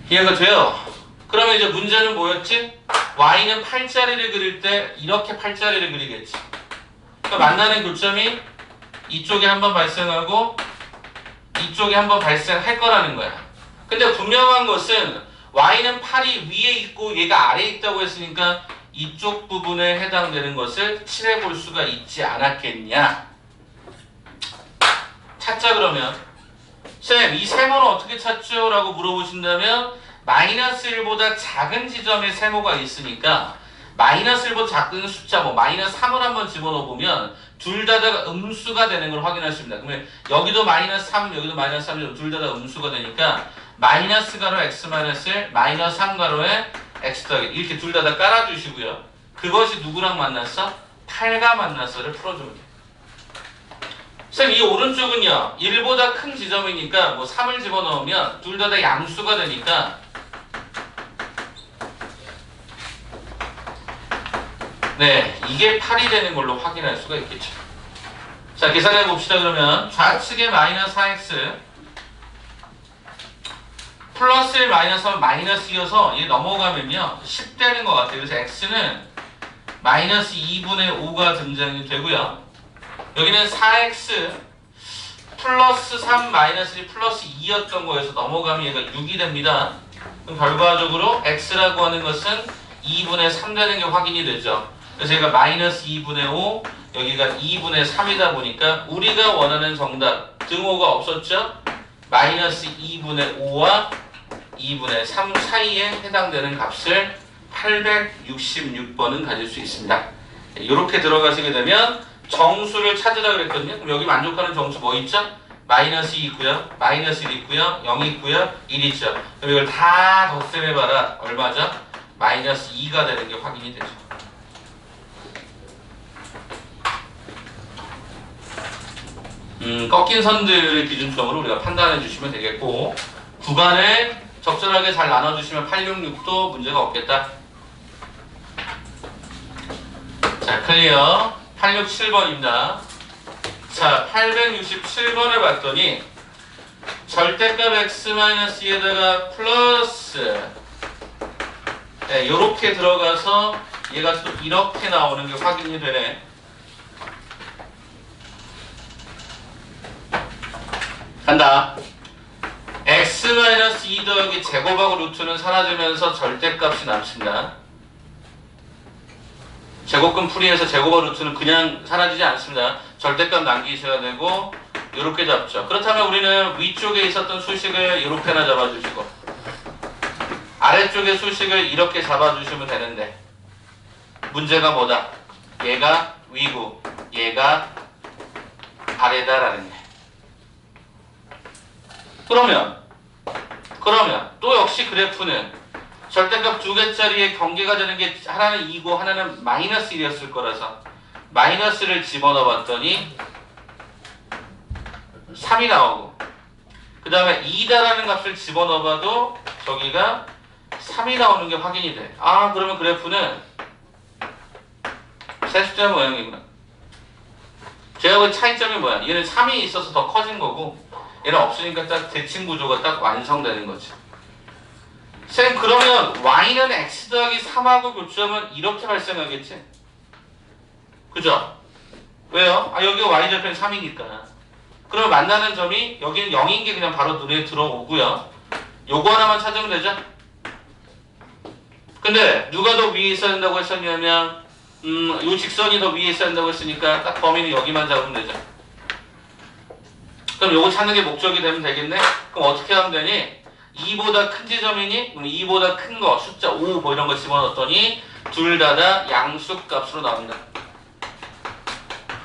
이해가 돼요? 그러면 이제 문제는 뭐였지? y는 8자리를 그릴 때 이렇게 8자리를 그리겠지. 그러니까 만나는 교점이 이쪽에 한번 발생하고 이쪽에 한번 발생할 거라는 거야. 근데 분명한 것은 y는 8이 위에 있고 얘가 아래에 있다고 했으니까 이쪽 부분에 해당되는 것을 칠해볼 수가 있지 않았겠냐. 찾자 그러면 쌤 이 세모는 어떻게 찾죠? 라고 물어보신다면 마이너스 1보다 작은 지점에 세모가 있으니까 마이너스 1보다 작은 숫자 뭐 마이너스 3을 한번 집어넣어보면 둘 다 음수가 되는 걸 확인할 수 있습니다. 그러면 여기도 마이너스 3 여기도 마이너스 3 둘 다 음수가 되니까 마이너스 가로 x 마이너스 1 마이너스 3 가로에 x 더하기 이렇게 둘 다 깔아주시고요. 그것이 누구랑 만났어? 8과 만났어를 풀어주면 돼요. 쌤, 이 오른쪽은요 1보다 큰 지점이니까 뭐 3을 집어넣으면 둘 다 양수가 되니까 네, 이게 8이 되는 걸로 확인할 수가 있겠죠. 자, 계산해 봅시다. 그러면 좌측에 마이너스 4x 플러스 1 마이너스 3 마이너스 2여서 얘 넘어가면요 10 되는 것 같아요. 그래서 x는 마이너스 2분의 5가 등장이 되고요. 여기는 4x 플러스 3 마이너스 1 플러스 2였던 거에서 넘어가면 얘가 6이 됩니다. 그럼 결과적으로 x라고 하는 것은 2분의 3 되는 게 확인이 되죠. 그래서 얘가 마이너스 2분의 5 여기가 2분의 3이다 보니까 우리가 원하는 정답 등호가 없었죠? 마이너스 2분의 5와 2분의 3 사이에 해당되는 값을 866번은 가질 수 있습니다. 이렇게 들어가시게 되면 정수를 찾으라 그랬거든요. 그럼 여기 만족하는 정수 뭐 있죠? 마이너스 2 있고요. 마이너스 1 있고요. 0 있고요. 1 있죠. 그럼 이걸 다 덧셈해봐라. 얼마죠? 마이너스 2가 되는 게 확인이 되죠. 꺾인 선들을 기준점으로 우리가 판단해 주시면 되겠고 구간을 적절하게 잘 나눠주시면 866도 문제가 없겠다. 자, 클리어. 867번입니다. 자, 867번을 봤더니 절대값 x-2에다가 플러스 네, 요렇게 들어가서 얘가 또 이렇게 나오는 게 확인이 되네. 간다. x-2 더하기 제곱하고 루트는 사라지면서 절대값이 남습니다. 제곱근 풀이해서 제곱하고 루트는 그냥 사라지지 않습니다. 절대값 남기셔야 되고 이렇게 잡죠. 그렇다면 우리는 위쪽에 있었던 수식을 이렇게 하나 잡아주시고 아래쪽의 수식을 이렇게 잡아주시면 되는데 문제가 뭐다? 얘가 위고 얘가 아래다라는 게. 그러면 또 역시 그래프는 절대값 두 개짜리의 경계가 되는 게 하나는 2고 하나는 마이너스 1이었을 거라서 마이너스를 집어넣어 봤더니 3이 나오고 그 다음에 2다라는 값을 집어넣어 봐도 저기가 3이 나오는 게 확인이 돼. 아, 그러면 그래프는 세숫자 모양이구나. 제가 그 차이점이 뭐야? 얘는 3이 있어서 더 커진 거고 얘는 없으니까 딱 대칭 구조가 딱 완성되는 거지. 쌤, 그러면 y는 x 더하기 3하고 교점은 이렇게 발생하겠지? 그죠? 왜요? 아, 여기가 y절편 3이니까. 그러면 만나는 점이 여기는 0인 게 그냥 바로 눈에 들어오고요. 요거 하나만 찾으면 되죠? 근데 누가 더 위에 있어야 된다고 했었냐면 요 직선이 더 위에 있어야 된다고 했으니까 딱 범위는 여기만 잡으면 되죠. 그럼 요거 찾는 게 목적이 되면 되겠네? 그럼 어떻게 하면 되니? 2보다 큰 지점이니? 그럼 2보다 큰 거, 숫자 5 뭐 이런 거 집어넣었더니 둘 다 양수값으로 나온다.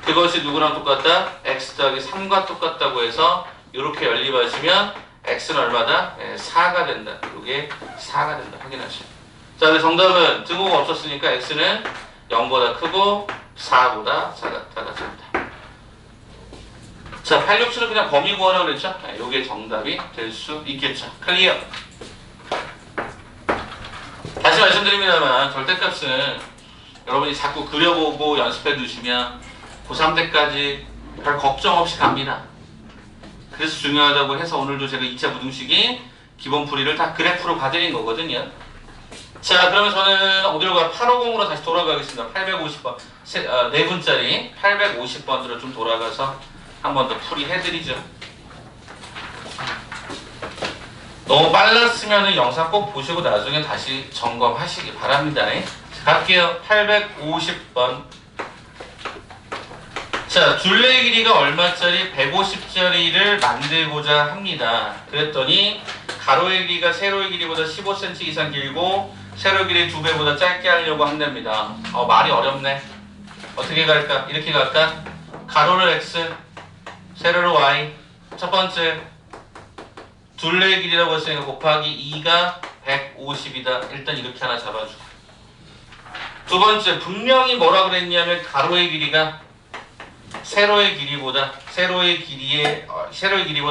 그것이 누구랑 똑같다? x 더하기 3과 똑같다고 해서 이렇게 연립하시면 x는 얼마다? 4가 된다. 이게 4가 된다. 확인하시면. 자, 근데 정답은 등호가 없었으니까 x는 0보다 크고 4보다 작았습니다. 자, 867은 그냥 범위 구하라고 그랬죠? 이게 정답이 될 수 있겠죠. 클리어. 다시 말씀드립니다만 절대값은 여러분이 자꾸 그려보고 연습해 두시면 고3 때까지 별 걱정 없이 갑니다. 그래서 중요하다고 해서 오늘도 제가 2차 부등식이 기본 풀이를 다 그래프로 봐드린 거거든요. 자, 그러면 저는 어디로 가? 850으로 다시 돌아가겠습니다. 850번. 네 분짜리 850번으로 좀 돌아가서 한 번 더 풀이해드리죠. 너무 빨랐으면 영상 꼭 보시고 나중에 다시 점검하시기 바랍니다. 갈게요. 850번. 자, 둘레의 길이가 얼마짜리? 150짜리를 만들고자 합니다. 그랬더니 가로의 길이가 세로의 길이보다 15cm 이상 길고 세로의 길이 2배보다 짧게 하려고 한답니다. 말이 어렵네. 어떻게 갈까? 이렇게 갈까? 가로를 x, 세로를 y. 첫 번째, 둘레의 길이라고 했으니까 곱하기 2가 150이다. 일단 이렇게 하나 잡아주고. 두 번째, 분명히 뭐라 그랬냐면 가로의 길이가 세로의 길이보다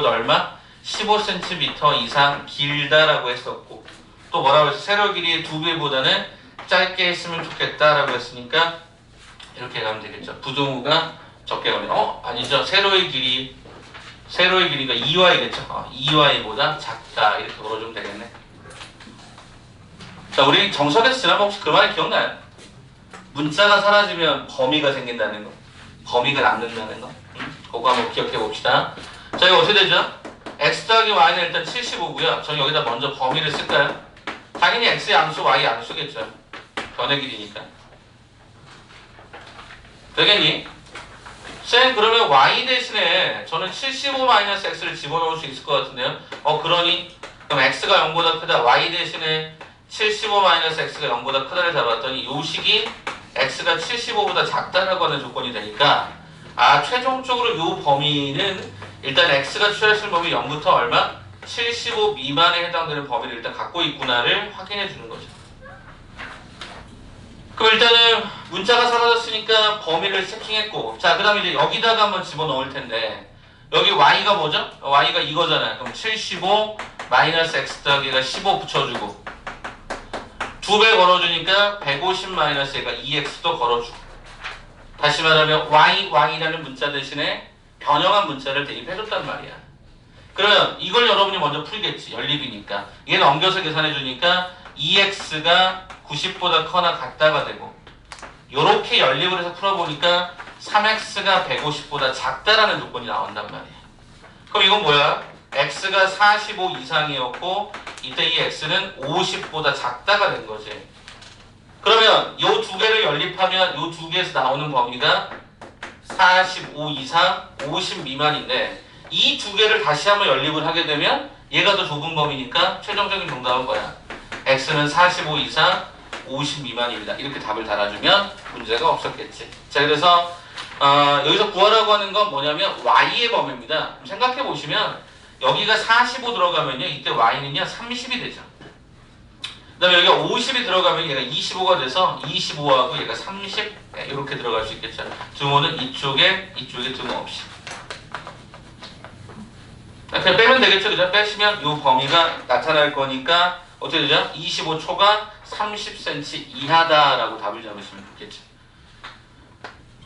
얼마? 15cm 이상 길다라고 했었고, 또 뭐라고 했어? 세로의 길이의 2배보다는 짧게 했으면 좋겠다라고 했으니까 이렇게 가면 되겠죠. 부등호가 적게 가면 아니죠. 세로의 길이가 2y겠죠. 2y보다 작다. 이렇게 걸어주면 되겠네. 자, 우리 정석에서 지난번 혹시 그 말이 기억나요? 문자가 사라지면 범위가 생긴다는 거. 범위가 남는다는 거. 그거 한번 기억해 봅시다. 자, 이거 어떻게 되죠? x 더하기 y는 일단 75고요. 저는 여기다 먼저 범위를 쓸까요? 당연히 x 양수, y 양수겠죠. 변의 길이니까. 되겠니? 쌤, 그러면 y 대신에 저는 75-x를 집어넣을 수 있을 것 같은데요. 그러니? 그럼 x가 0보다 크다. y 대신에 75-x가 0보다 크다를 잡았더니 요 식이 x가 75보다 작다라고 하는 조건이 되니까 최종적으로 요 범위는 일단 x가 취했을 범위 0부터 얼마? 75 미만에 해당되는 범위를 일단 갖고 있구나를 확인해 주는 거죠. 그럼 일단은 문자가 사라졌으니까 범위를 세팅했고, 자, 그 다음에 이제 여기다가 한번 집어넣을 텐데, 여기 y가 뭐죠? y가 이거잖아요. 그럼 75 마이너스 x 더하기가 15 붙여주고, 2배 걸어주니까 150 마이너스 얘가 2x도 걸어주고, 다시 말하면 y라는 문자 대신에 변형한 문자를 대입해줬단 말이야. 그러면 이걸 여러분이 먼저 풀겠지. 연립이니까. 얘 넘겨서 계산해주니까 2x가 90보다 커나 같다가 되고, 요렇게 연립을 해서 풀어보니까 3x가 150보다 작다라는 조건이 나온단 말이야. 그럼 이건 뭐야? x가 45 이상이었고 이때 이 x는 50보다 작다가 된 거지. 그러면 요 두 개를 연립하면 요 두 개에서 나오는 범위가 45 이상 50 미만인데, 이 두 개를 다시 한번 연립을 하게 되면 얘가 더 좁은 범위니까 최종적인 정답은 뭐야? x는 45 이상 50 미만입니다. 이렇게 답을 달아주면 문제가 없었겠지. 자, 그래서 여기서 구하라고 하는 건 뭐냐면 y의 범위입니다. 생각해 보시면 여기가 45 들어가면요, 이때 y는요 30이 되죠. 그 다음에 여기가 50이 들어가면 얘가 25가 돼서 25하고 얘가 30 이렇게 들어갈 수 있겠죠. 등호는 이쪽에 등호 없이. 그냥 빼면 되겠죠. 그죠? 빼시면 이 범위가 나타날 거니까 어떻게 되죠? 25초가 30cm 이하다라고 답을 잡으시면 좋겠죠.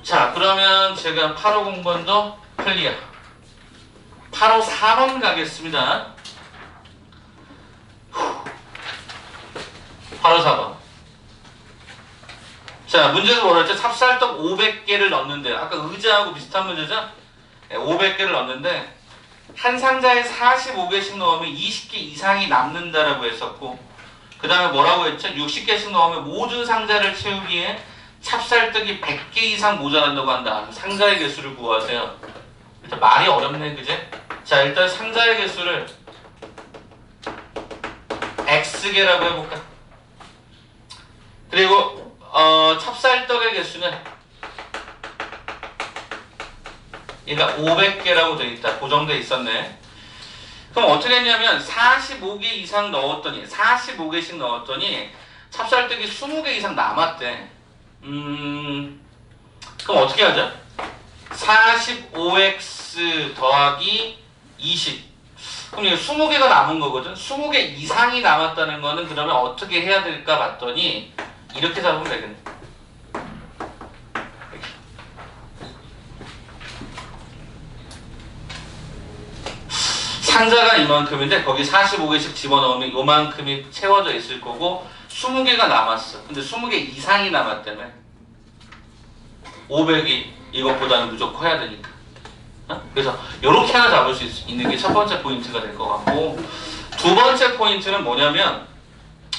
자, 그러면 제가 850번도 클리어. 854번 가겠습니다. 854번. 자, 문제에서 뭐라 했죠? 찹쌀떡 500개를 넣는데, 아까 의자하고 비슷한 문제죠? 500개를 넣는데 한 상자에 45개씩 넣으면 20개 이상이 남는다라고 했었고, 그 다음에 뭐라고 했죠? 60개씩 넣으면 모든 상자를 채우기에 찹쌀떡이 100개 이상 모자란다고 한다. 상자의 개수를 구하세요. 일단 말이 어렵네, 그제? 자, 일단 상자의 개수를 x개라고 해볼까? 그리고 찹쌀떡의 개수는 얘가 500개라고 되어 있다. 고정돼 있었네. 그럼 어떻게 했냐면 45개 이상 넣었더니 45개씩 넣었더니 찹쌀떡이 20개 이상 남았대. 그럼 어떻게 하죠? 45x 더하기 20. 그럼 이게 20개가 남은 거거든. 20개 이상이 남았다는 거는 그러면 어떻게 해야 될까 봤더니 이렇게 잡으면 되겠네. 상자가 이만큼인데 거기 45개씩 집어넣으면 요만큼이 채워져 있을 거고 20개가 남았어. 근데 20개 이상이 남았다며. 500이 이것보다는 무조건 커야 되니까. 그래서 이렇게 하나 잡을 수 있는 게 첫 번째 포인트가 될 것 같고, 두 번째 포인트는 뭐냐면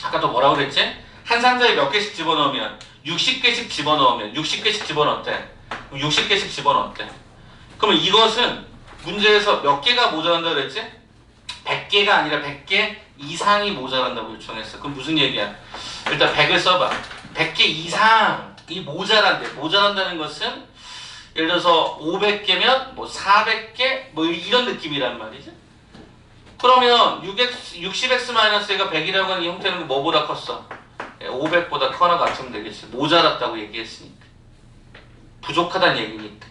아까 또 뭐라고 그랬지? 한 상자에 몇 개씩 집어넣으면 60개씩 집어넣으면 60개씩 집어넣었대. 60개씩 집어넣었대. 그러면 이것은 문제에서 몇 개가 모자란다 그랬지? 100개가 아니라 100개 이상이 모자란다고 요청했어. 그럼 무슨 얘기야? 일단 100을 써봐. 100개 이상이 모자란대. 모자란다는 것은 예를 들어서 500개면 뭐 400개 뭐 이런 느낌이란 말이지. 그러면 60x-a가 100이라고 하는 이 형태는 뭐보다 컸어? 500보다 커나 같으면 되겠지. 모자랐다고 얘기했으니까. 부족하다는 얘기니까.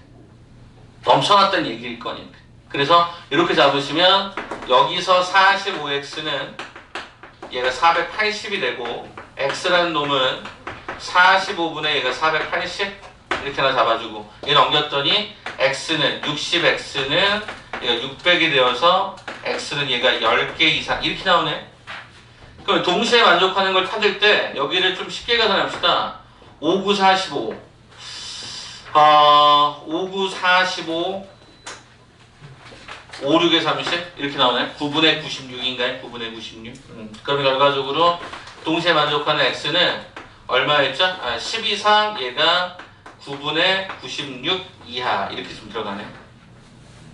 넘쳐났다는 얘기일 거니까. 그래서 이렇게 잡으시면 여기서 45x는 얘가 480이 되고 x라는 놈은 45분의 얘가 480 이렇게 하나 잡아주고 얘 넘겼더니 x는 60x는 얘가 600이 되어서 x는 얘가 10개 이상 이렇게 나오네. 그럼 동시에 만족하는 걸 찾을 때 여기를 좀 쉽게 계산합시다. 5, 9, 45 5, 9, 45 5, 6에 30 이렇게 나오네. 9분의 96인가요? 9분의 96 그럼 결과적으로 동시에 만족하는 x는 얼마였죠? 10 이상 얘가 9분의 96 이하 이렇게 좀 들어가네.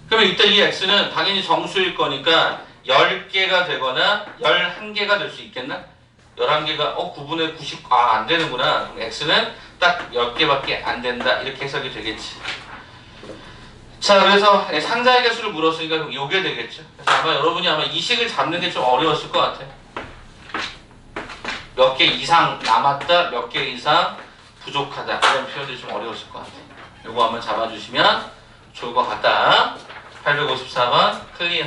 그러면 이때 이 x는 당연히 정수일 거니까 10개가 되거나 11개가 될 수 있겠나? 11개가 9분의 90 안 되는구나. 그럼 x는 딱 10개밖에 안 된다. 이렇게 해석이 되겠지. 자, 그래서 상자의 개수를 물었으니까 그럼 요게 되겠죠. 그래서 아마 여러분이 아마 이 식을 잡는 게 좀 어려웠을 것 같아. 몇 개 이상 남았다, 몇 개 이상 부족하다. 이런 표현들이 좀 어려웠을 것 같아. 요거 한번 잡아주시면 좋을 것 같다. 854번 클리어.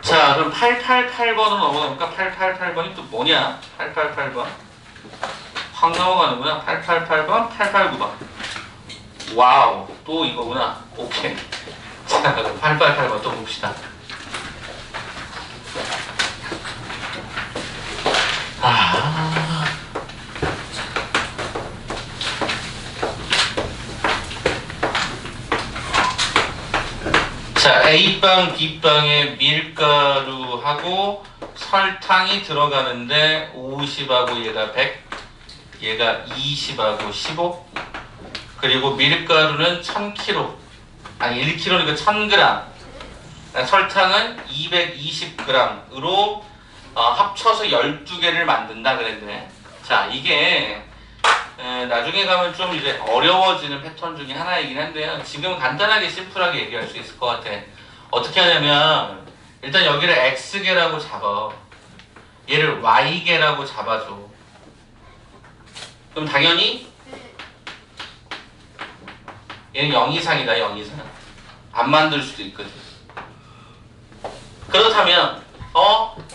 자, 그럼 888번으로 넘어가니까 888번이 또 뭐냐? 888번. 확 넘어가는구나. 888번, 889번. 와우, 또 이거구나. 오케이. 자, 그럼 888번 또 봅시다. 자, A빵, B빵에 밀가루하고 설탕이 들어가는데 50하고 얘가 100, 얘가 20하고 15, 그리고 밀가루는 1000kg, 아니 1kg니까 1000g, 설탕은 220g으로 합쳐서 12개를 만든다 그랬네. 자, 이게 나중에 가면 좀 이제 어려워지는 패턴 중에 하나이긴 한데요. 지금 간단하게 심플하게 얘기할 수 있을 것 같아. 어떻게 하냐면 일단 여기를 x개라고 잡아. 얘를 y개라고 잡아줘. 그럼 당연히 얘는 0 이상이다. 0 이상. 안 만들 수도 있거든. 그렇다면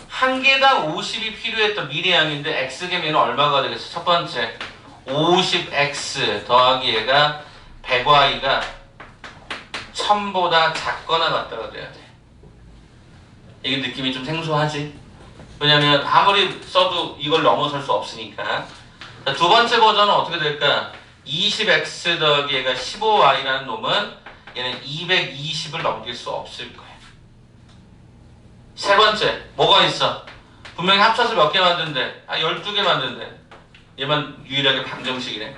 한 개당 50이 필요했던 미리양인데 x개면 얼마가 되겠어? 첫 번째 50x 더하기 얘가 100y가 1000보다 작거나 같다가 돼야 돼. 이게 느낌이 좀 생소하지? 왜냐면 아무리 써도 이걸 넘어설 수 없으니까. 자, 두 번째 버전은 어떻게 될까? 20x 더하기 얘가 15y라는 놈은 얘는 220을 넘길 수 없을 거야. 세 번째 뭐가 있어? 분명히 합쳐서 몇 개 만든대? 12개 만든대. 얘만 유일하게 방정식이네.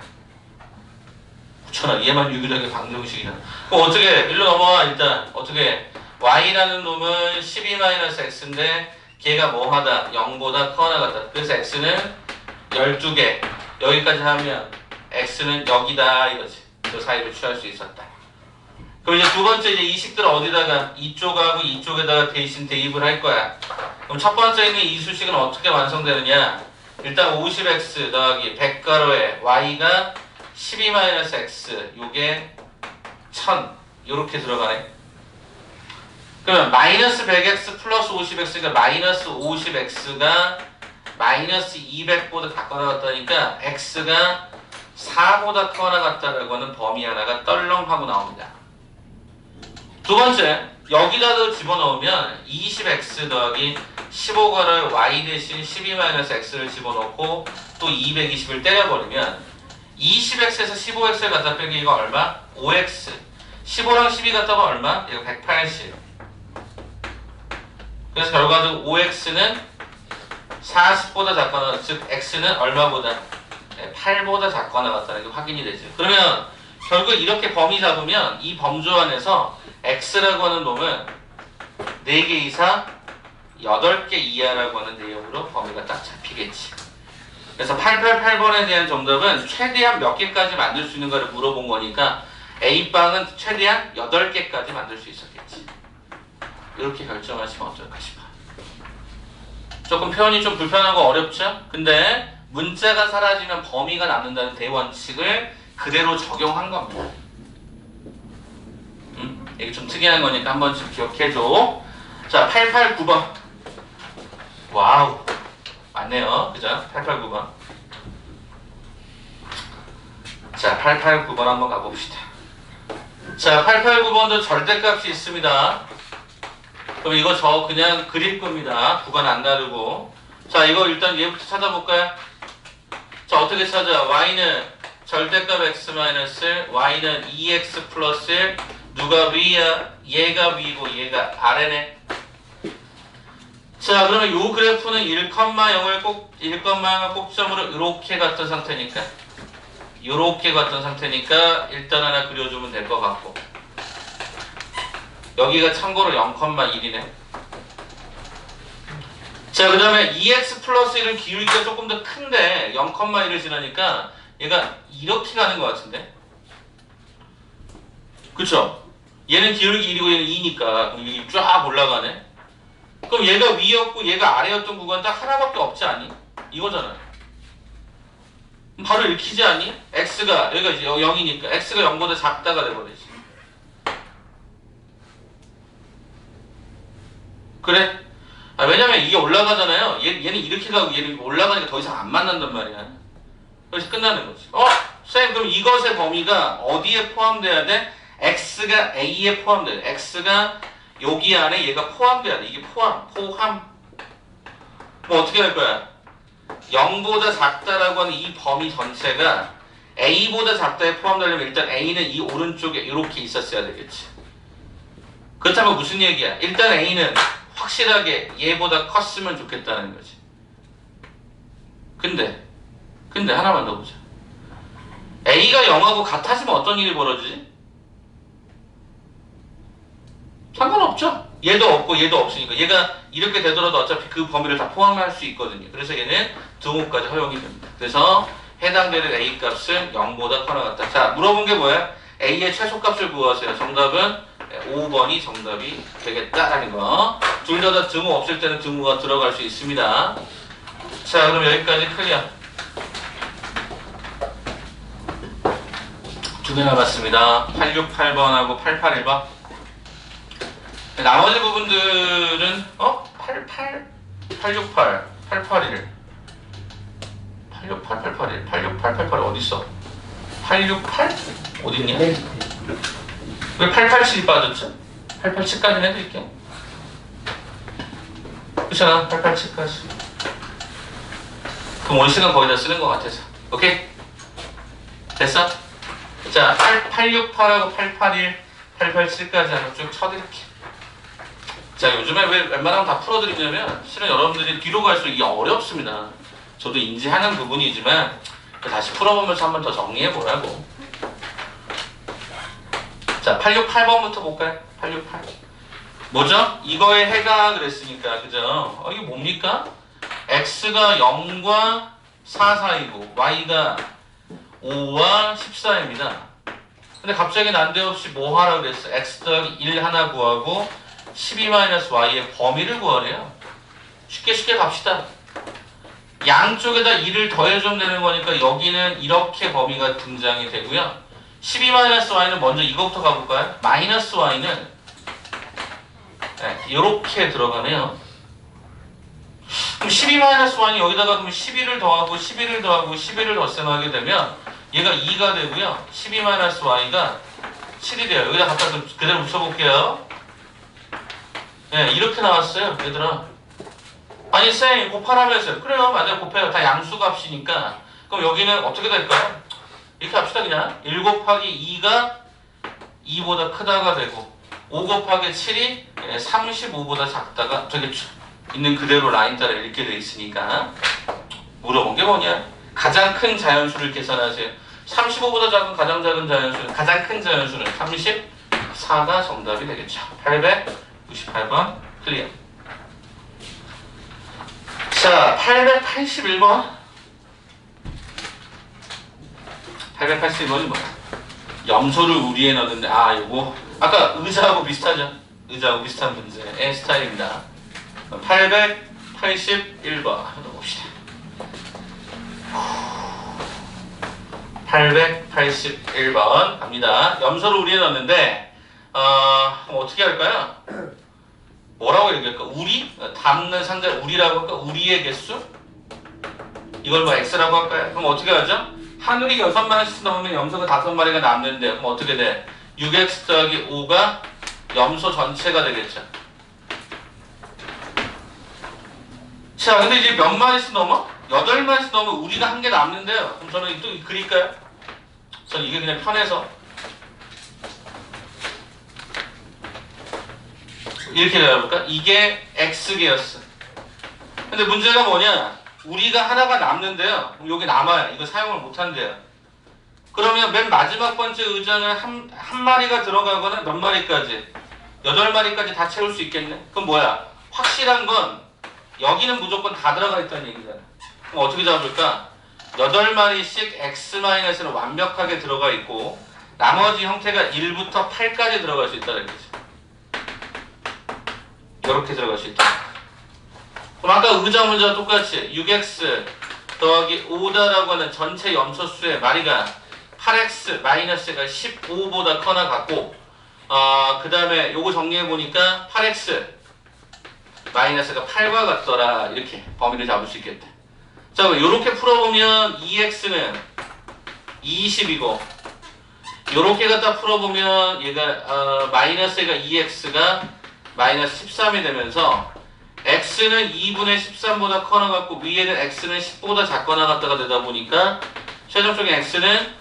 그렇잖아. 얘만 유일하게 방정식이잖아. 그럼 어떻게 일로 넘어와. 일단 어떻게 y라는 놈은 12-x인데 걔가 뭐하다? 0보다 커나 같다. 그래서 x는 12개. 여기까지 하면 x는 여기다 이거지. 그 사이를 취할 수 있었다. 그럼 이제 두 번째 이제 이 식들을 어디다가 이쪽하고 이쪽에다가 대신 대입을 할 거야. 그럼 첫 번째 있는 이 수식은 어떻게 완성되느냐? 일단 50x 더하기 100가로에 y가 12-x 요게 1000 요렇게 들어가네. 그러면 마이너스 100x 플러스 50x가 마이너스 50x가 마이너스 200보다 가까워 나갔다니까 x가 4보다 커 나갔다라고 하는 범위 하나가 떨렁하고 나옵니다. 두 번째, 여기다도 집어넣으면 20x 더하기 15가로에 y 대신 12-x를 집어넣고 또 220을 때려버리면 20x에서 15x를 갖다 빼기 이거 얼마? 5x. 15랑 12 갖다 봐 얼마? 이거 180. 그래서 결과적으로 5x는 40보다 작거나, 즉 x는 얼마보다? 8보다 작거나 같다는 게 확인이 되죠. 그러면 결국 이렇게 범위 잡으면 이 범주 안에서 x라고 하는 놈은 4개 이상 8개 이하라고 하는 내용으로 범위가 딱 잡히겠지. 그래서 888번에 대한 정답은 최대한 몇 개까지 만들 수 있는가를 물어본 거니까 A빵은 최대한 8개까지 만들 수 있었겠지. 이렇게 결정하시면 어떨까 싶어요. 조금 표현이 좀 불편하고 어렵죠? 근데 문자가 사라지면 범위가 남는다는 대원칙을 그대로 적용한 겁니다. 이게 좀 특이한 거니까 한 번씩 기억해줘. 자, 889번. 와우. 맞네요. 그죠? 889번. 자, 889번 한번 가봅시다. 자, 889번도 절대값이 있습니다. 그럼 이거 저 그냥 그릴 겁니다. 구간 안 다르고. 자, 이거 일단 얘부터 찾아볼까요? 자, 어떻게 찾아? y는 절대값 x 마이너스 y는 2x 플러스 1. 누가 위야? 얘가 위고 얘가 아래네. 자, 그러면 요 그래프는 1,0을 꼭 1,0을 꼭점으로 이렇게 갔던 상태니까 요렇게 갔던 상태니까 일단 하나 그려주면 될 것 같고, 여기가 참고로 0,1이네. 자, 그 다음에 2x 플러스 1은 기울기가 조금 더 큰데 0,1을 지나니까 얘가 이렇게 가는 것 같은데? 그쵸? 얘는 기울기 1이고 얘는 2니까 여기 쫙 올라가네. 그럼 얘가 위였고 얘가 아래였던 구간 딱 하나밖에 없지 않니? 이거잖아. 바로 읽히지 않니? x가 여기가 이제 0이니까 x가 0보다 작다가 돼버리지. 그래? 아, 왜냐면 이게 올라가잖아요. 얘는 이렇게 가고 얘는 올라가니까 더 이상 안 만난단 말이야. 그래서 끝나는 거지. 쌤, 그럼 이것의 범위가 어디에 포함돼야 돼? x가 a에 포함돼야 돼. x가 여기 안에 얘가 포함돼야 돼. 이게 포함. 뭐 어떻게 할 거야? 0보다 작다라고 하는 이 범위 전체가 a보다 작다에 포함되려면 일단 a는 이 오른쪽에 이렇게 있었어야 되겠지. 그렇다면 무슨 얘기야? 일단 a는 확실하게 얘보다 컸으면 좋겠다는 거지. 근데 하나만 더 보자. a가 0하고 같아지면 어떤 일이 벌어지지? 상관없죠. 얘도 없고 얘도 없으니까 얘가 이렇게 되더라도 어차피 그 범위를 다 포함할 수 있거든요. 그래서 얘는 등호까지 허용이 됩니다. 그래서 해당되는 a 값은 0보다 커나 같다. 자, 물어본 게 뭐야? a의 최소값을 구하세요. 정답은 5번이 정답이 되겠다라는 거. 둘 다 등호 없을 때는 등호가 들어갈 수 있습니다. 자, 그럼 여기까지 클리어. 두 개 남았습니다. 868번하고 881번. 나머지 부분들은 88, 868, 881, 868, 881, 868, 881 어딨어? 868? 어딨냐? 왜 887이 빠졌죠? 887까지 해드릴게요. 그렇잖아, 887까지. 그럼 올 시간 거의 다 쓰는 것 같아서. 오케이? 됐어? 자, 868하고 881, 887까지 한번 쭉 쳐드릴게요. 자, 요즘에 왜 웬만하면 다 풀어드리냐면 실은 여러분들이 뒤로 갈수록 이게 어렵습니다. 저도 인지하는 부분이지만 다시 풀어보면서 한번 더 정리해보라고. 자, 868번부터 볼까요? 868. 뭐죠? 이거에 해가 그랬으니까 그죠? 이게 뭡니까? x가 0과 4 사이고 y가 5와 14입니다. 근데 갑자기 난데없이 뭐 하라 그랬어? x 더하기 1 하나 구하고 12-y의 범위를 구하래요. 쉽게 갑시다. 양쪽에다 1을 더해주면 되는 거니까 여기는 이렇게 범위가 등장이 되고요. 12-y는 먼저 이거부터 가볼까요? 마이너스 y는 이렇게 들어가네요. 그럼 12-y이 여기다가 그럼 11을 더하고 11을 더하고 11을 덧셈하게 되면 얘가 2가 되고요. 12-y가 7이 돼요. 여기다 갖다 그대로 붙여볼게요. 이렇게 나왔어요. 얘들아. 아니 쌤 곱하라면서요. 그래요. 맞아요. 곱해요. 다 양수값이니까. 그럼 여기는 어떻게 될까요? 이렇게 합시다. 그냥 1 곱하기 2가 2보다 크다가 되고 5 곱하기 7이 35보다 작다가 저기 있는 그대로 라인 따라 읽게 돼 있으니까 물어본 게 뭐냐? 가장 큰 자연수를 계산하세요. 35보다 작은 가장 작은 자연수는 가장 큰 자연수는 34가 정답이 되겠죠. 898번 클리어. 자, 881번. 881번이 뭐야? 염소를 우리에 넣는데 요거 아까 의자하고 비슷하죠? 의자하고 비슷한 문제의 스타일입니다. 881번 넣어봅시다. 881번 갑니다. 염소를 우리에 넣는데 어떻게 할까요? 뭐라고 얘기할까? 우리? 담는 상자 우리라고 할까? 우리의 개수? 이걸 뭐 x라고 할까요? 그럼 어떻게 하죠? 하늘이 6마리씩 넘으면 염소가 5마리가 남는데 그럼 어떻게 돼? 6x 더하기 5가 염소 전체가 되겠죠. 자, 근데 이제 몇 마리씩 넘어? 8마리씩 넘으면 우리가 한 개 남는데요. 그럼 저는 또 그릴까요? 저는 이게 그냥 편해서 이렇게 해볼까? 이게 x개였어. 근데 문제가 뭐냐? 우리가 하나가 남는데요. 여기 남아요. 이거 사용을 못한대요. 그러면 맨 마지막 번째 의자는 한 마리가 들어가거나 몇 마리까지? 8마리까지 다 채울 수 있겠네? 그럼 뭐야? 확실한 건 여기는 무조건 다 들어가 있다는 얘기잖아. 그럼 어떻게 잡을까? 8마리씩 x-는 완벽하게 들어가 있고 나머지 형태가 1부터 8까지 들어갈 수 있다는 얘기지. 이렇게 들어갈 수 있다. 그럼 아까 의자 문제와 똑같이 6x 더하기 5다라고 하는 전체 염소수의 마리가 8x-가 15보다 커나 같고 그 다음에 요거 정리해보니까 8x 마이너스가 8과 같더라. 이렇게 범위를 잡을 수 있겠다. 자, 그럼 요렇게 풀어보면 2x는 20이고 요렇게 갖다 풀어보면 얘가 마이너스가 2x가 마이너스 13이 되면서 x는 2분의 13보다 커나 같고 위에는 x는 10보다 작거나 같다가 되다 보니까 최종적인 x는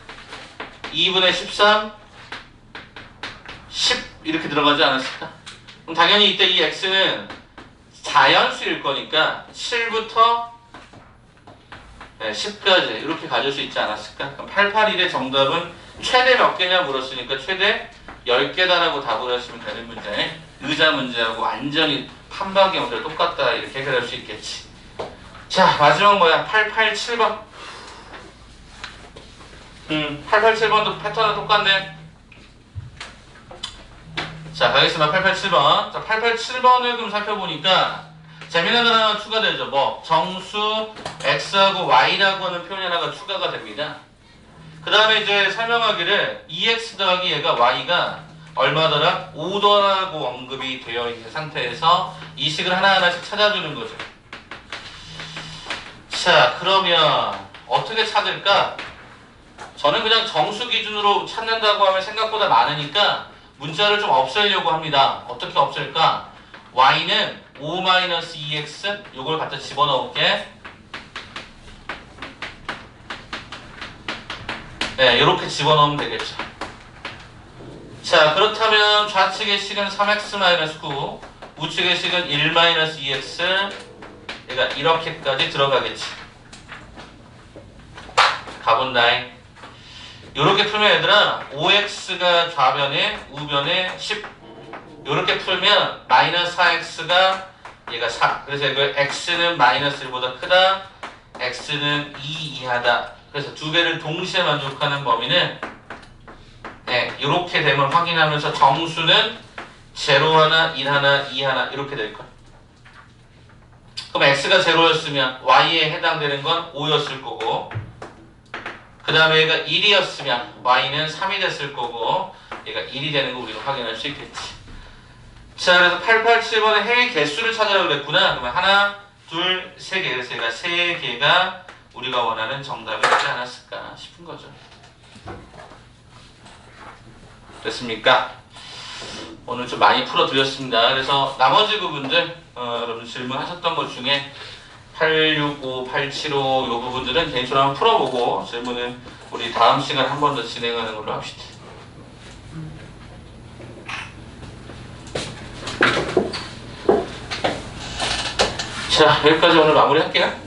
2분의 13 10 이렇게 들어가지 않았을까? 그럼 당연히 이때 이 x는 자연수일 거니까 7부터 10까지 이렇게 가질 수 있지 않았을까? 그럼 881의 정답은 최대 몇 개냐 물었으니까 최대 10개다라고 답을 하시면 되는 문제. 의자 문제하고 완전히 판박이 문제랑 똑같다 이렇게 해결할 수 있겠지. 자, 마지막 뭐야? 887번. 887번도 패턴은 똑같네. 자, 가겠습니다. 887번. 자, 887번을 그럼 살펴보니까 재미난 거 하나 추가되죠. 뭐 정수 x하고 y라고 하는 표현이 하나가 추가가 됩니다. 그 다음에 이제 설명하기를 2x 더하기 얘가 y가 얼마더라? 5더라고 언급이 되어 있는 상태에서 이 식을 하나하나씩 찾아주는 거죠. 자, 그러면 어떻게 찾을까? 저는 그냥 정수 기준으로 찾는다고 하면 생각보다 많으니까 문자를 좀 없애려고 합니다. 어떻게 없앨까? y는 5-2x 요걸 갖다 집어넣을게. 네, 이렇게 집어넣으면 되겠죠. 자, 그렇다면 좌측의 식은 3x-9 우측의 식은 1-2x 얘가 이렇게까지 들어가겠지. 가본다잉. 요렇게 풀면 얘들아 5x가 좌변에 우변에 10 이렇게 풀면 마이너스 4x가 얘가 4. 그래서 이거 x는 마이너스 1보다 크다. x는 2 이하다. 그래서 두 개를 동시에 만족하는 범위는 네, 이렇게 되면 확인하면서 정수는 0 하나, 1 하나, 2 하나 이렇게 될 거야. 그럼 x가 0였으면 y에 해당되는 건 5였을 거고 그 다음에 얘가 1이었으면 y는 3이 됐을 거고 얘가 1이 되는 거 우리가 확인할 수 있겠지. 자, 그래서 887번의 행의 개수를 찾으라고 그랬구나. 그러면 하나, 둘, 세 개. 그래서 얘가 세 개가 우리가 원하는 정답이 되지 않았을까 싶은 거죠. 됐습니까? 오늘 좀 많이 풀어드렸습니다. 그래서 나머지 부분들 여러분 질문하셨던 것 중에 865, 875 이 부분들은 개인적으로 한번 풀어보고 질문은 우리 다음 시간 한 번 더 진행하는 걸로 합시다. 자, 여기까지 오늘 마무리할게요.